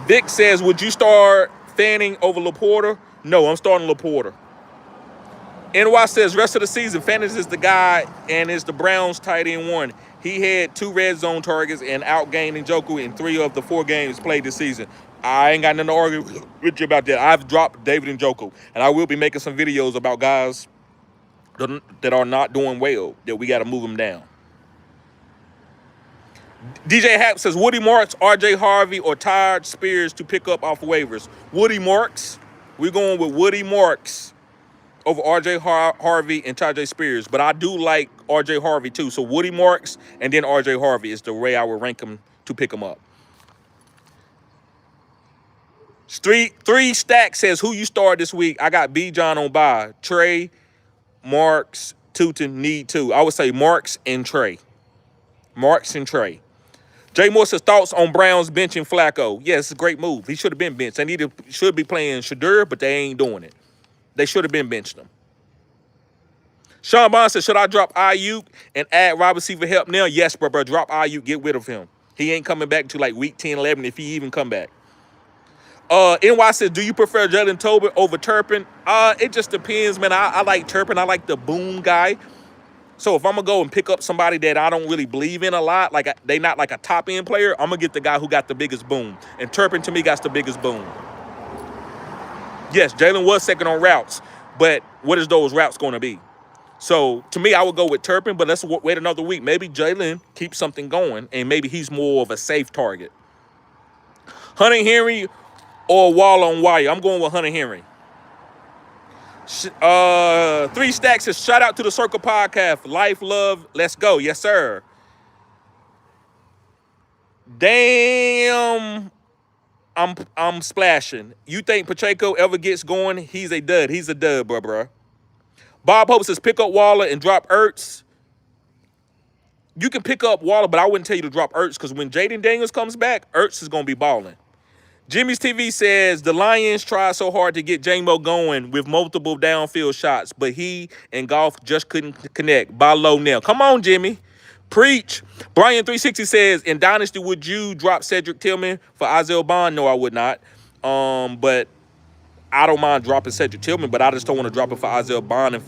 Vic says, would you start Fanning over Laporta? No, I'm starting Laporta. NY says, rest of the season, Fanning is the guy and is the Browns tight end 1. He had 2 red zone targets and outgained Njoku in 3 of the 4 games played this season. I ain't got nothing to argue with you about that. I've dropped David Njoku, and I will be making some videos about guys that are not doing well, that we got to move them down. DJ Happ says, Woody Marks, RJ Harvey, or Tyre Spears to pick up off waivers. Woody Marks. We're going with Woody Marks over RJ Harvey and Tyre Spears. But I do like RJ Harvey too. So Woody Marks and then RJ Harvey is the way I would rank them to pick them up. Three Stack says, who you start this week? I got B. John on bye. Trey, Marks, Tootin, need 2. I would say Marks and Trey. Marks and Trey. Jay Moore says, thoughts on Browns benching Flacco? Yes, it's a great move. He should have been benched. They should be playing Shadur, but they ain't doing it. They should have been benched them. Sean Bond says, should I drop Ayuk and add wide receiver help now? Yes, bro. Drop Ayuk. Get rid of him. He ain't coming back to like week 10, 11 if he even come back. NY says, do you prefer Jalen Tolbert over Turpin? It just depends, man. I like Turpin. I like the boom guy. So if I'm going to go and pick up somebody that I don't really believe in a lot, like they not like a top-end player, I'm going to get the guy who got the biggest boom. And Turpin, to me, got the biggest boom. Yes, Jalen was second on routes, but what is those routes going to be? So, to me, I would go with Turpin, but let's wait another week. Maybe Jalen keeps something going, and maybe he's more of a safe target. Hunter Henry or Wall on Wire? I'm going with Hunter Henry. Three Stacks says, shout out to the Circle Podcast. Life, love, let's go. Yes, sir. Damn, I'm splashing. You think Pacheco ever gets going? He's a dud. He's a dud, bruh. Bob Hope says, pick up Waller and drop Ertz. You can pick up Waller, but I wouldn't tell you to drop Ertz because when Jaden Daniels comes back, Ertz is going to be balling. Jimmy's TV says the Lions tried so hard to get J-Mo going with multiple downfield shots, but he and Goff just couldn't connect. Buy low now. Come on, Jimmy. Preach. Brian360 says, in Dynasty, would you drop Cedric Tillman for Isaiah Bond? No, I would not. But I don't mind dropping Cedric Tillman, but I just don't want to drop it for Isaiah Bond and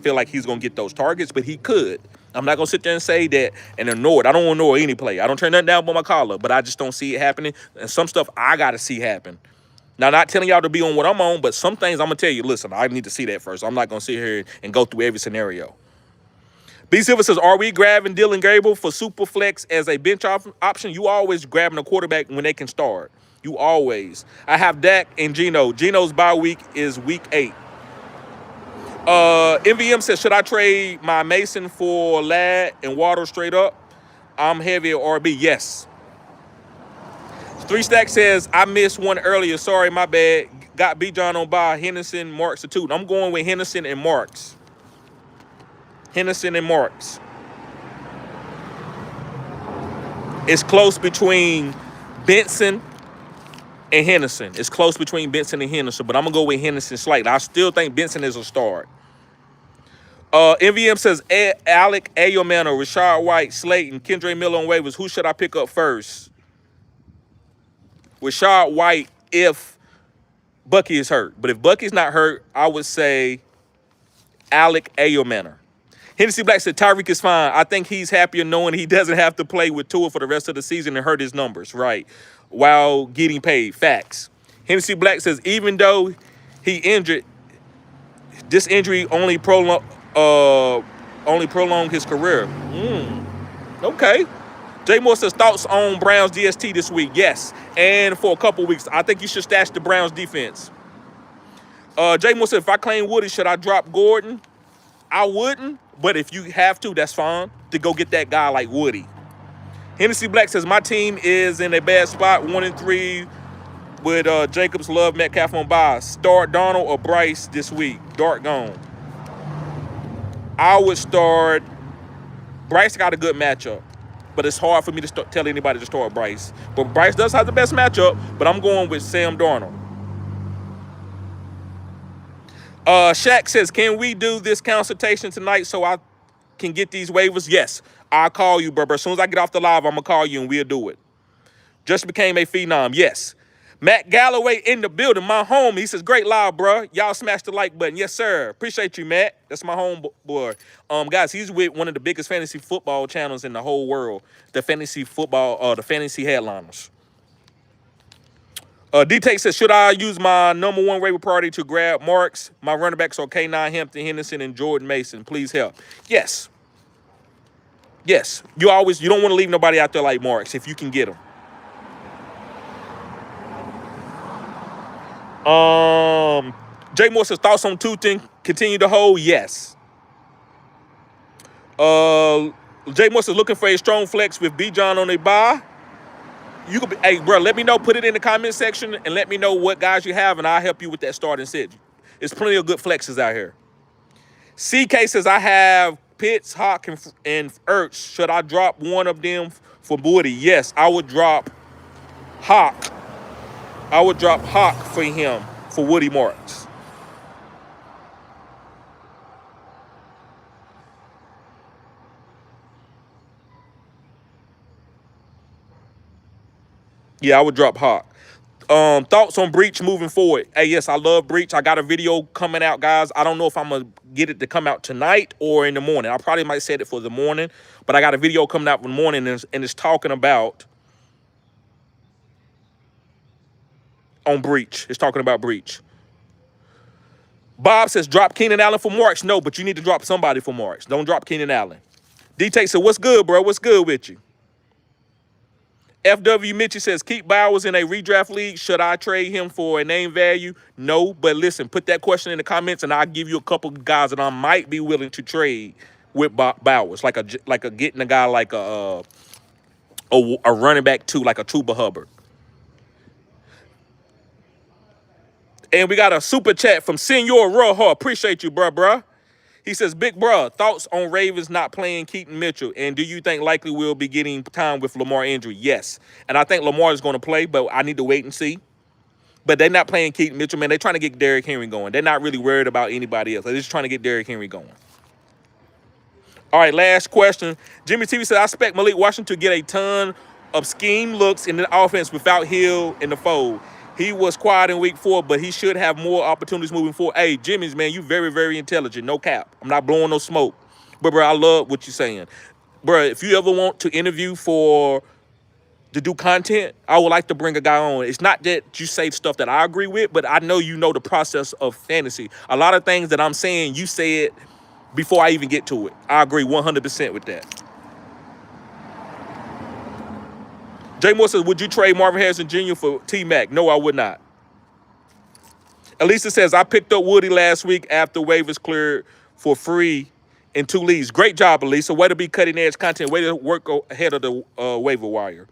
feel like he's going to get those targets, but he could. I'm not going to sit there and say that and ignore it. I don't want to ignore any play. I don't turn nothing down but my collar, but I just don't see it happening. And some stuff I got to see happen. Now, not telling y'all to be on what I'm on, but some things I'm going to tell you, listen, I need to see that first. I'm not going to sit here and go through every scenario. B. Silver says, are we grabbing Dylan Gable for super flex as a bench option? You always grabbing a quarterback when they can start. You always. I have Dak and Geno. Geno's bye week is week 8. MVM says, should I trade my Mason for Ladd and Waddle straight up? I'm heavy at RB. Yes. Three Stack says, I missed one earlier. Sorry, my bad. Got B. John on bye. Henderson, Marks, the two. I'm going with Henderson and Marks. Henderson and Marks. It's close between Benson and Henderson. It's close between Benson and Henderson, but I'm going to go with Henderson slightly. I still think Benson is a start. MVM says, Alec Ayomano, Rashad White, Slayton, Kendre Miller on waivers. Who should I pick up first? Rashad White if Bucky is hurt. But if Bucky's not hurt, I would say Alec Ayomano. Hennessy Black said, Tyreek is fine. I think he's happier knowing he doesn't have to play with Tua for the rest of the season and hurt his numbers, right, while getting paid. Facts. Hennessy Black says, even though he injured, this injury only prolonged his career. Okay. Jay Moore says, thoughts on Browns DST this week? Yes. And for a couple weeks. I think you should stash the Browns defense. Jay Moore said, if I claim Woody, should I drop Gordon? I wouldn't, but if you have to, that's fine, to go get that guy like Woody. Hennessy Black says, my team is in a bad spot, 1-3 with Jacobs, Love, Metcalf on bye. Start Donald or Bryce this week. Dart gone. I would start. Bryce got a good matchup, but it's hard for me to tell anybody to start Bryce. But Bryce does have the best matchup, but I'm going with Sam Darnold. Shaq says, can we do this consultation tonight so I can get these waivers? Yes. I'll call you, bro. As soon as I get off the live, I'm going to call you and we'll do it. Just became a phenom. Yes. Matt Galloway in the building, my home. He says, great live, bro. Y'all smash the like button. Yes, sir. Appreciate you, Matt. That's my home boy. Guys, he's with one of the biggest fantasy football channels in the whole world, the fantasy football, the fantasy headliners. D-Take says, should I use my number one waiver priority to grab Marks? My running backs are K9, Hampton, Henderson, and Jordan Mason. Please help. Yes. Yes. You don't want to leave nobody out there like Marks if you can get them. Jay Moore says, thoughts on Tootin? Continue to hold? Yes. Jay Moore says, looking for a strong flex with B. John on a bye. You could be, hey, bro, let me know. Put it in the comment section and let me know what guys you have, and I'll help you with that starting set. There's plenty of good flexes out here. CK says, I have Pitts, Hawk, and Ertz. Should I drop one of them for Woody? Yes, I would drop Hawk. I would drop Hawk for him for Woody Marks. Yeah, I would drop Hawk. Thoughts on Breach moving forward? Hey, yes, I love Breach. I got a video coming out, guys. I don't know if I'm going to get it to come out tonight or in the morning. I probably might set it for the morning, but I got a video coming out in the morning, and it's talking about on Breach. It's talking about Breach. Bob says, drop Keenan Allen for Marks. No, but you need to drop somebody for Marks. Don't drop Keenan Allen. D-Take said, what's good, bro? What's good with you? FW Mitchell says, keep Bowers in a redraft league. Should I trade him for a name value? No, but listen, put that question in the comments, and I'll give you a couple guys that I might be willing to trade with Bowers, like a getting a guy like a running back too, like a Chuba Hubbard. And we got a super chat from Senor Rojo. Appreciate you, bruh. He says, big bruh, thoughts on Ravens not playing Keaton Mitchell? And do you think likely we'll be getting time with Lamar injury? Yes. And I think Lamar is going to play, but I need to wait and see. But they're not playing Keaton Mitchell, man. They're trying to get Derrick Henry going. They're not really worried about anybody else. They're just trying to get Derrick Henry going. All right, last question. Jimmy TV said, I expect Malik Washington to get a ton of scheme looks in the offense without Hill in the fold. He was quiet in week 4, but he should have more opportunities moving forward. Hey, Jimmy's, man, you very, very intelligent. No cap. I'm not blowing no smoke. But, bro, I love what you're saying. Bro, if you ever want to interview to do content, I would like to bring a guy on. It's not that you say stuff that I agree with, but I know you know the process of fantasy. A lot of things that I'm saying, you said before I even get to it. I agree 100% with that. Jay Moore says, would you trade Marvin Harrison Jr. for T-Mac? No, I would not. Elisa says, I picked up Woody last week after waivers cleared for free in 2 leagues. Great job, Elisa. Way to be cutting-edge content. Way to work ahead of the waiver wire.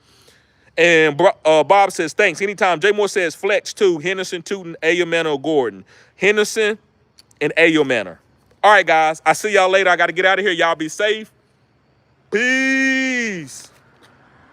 And Bob says, thanks. Anytime. Jay Moore says, flex 2, Henderson, Tootin, Ayomana, or Gordon. Henderson and Ayomana. All right, guys. I see y'all later. I got to get out of here. Y'all be safe. Peace.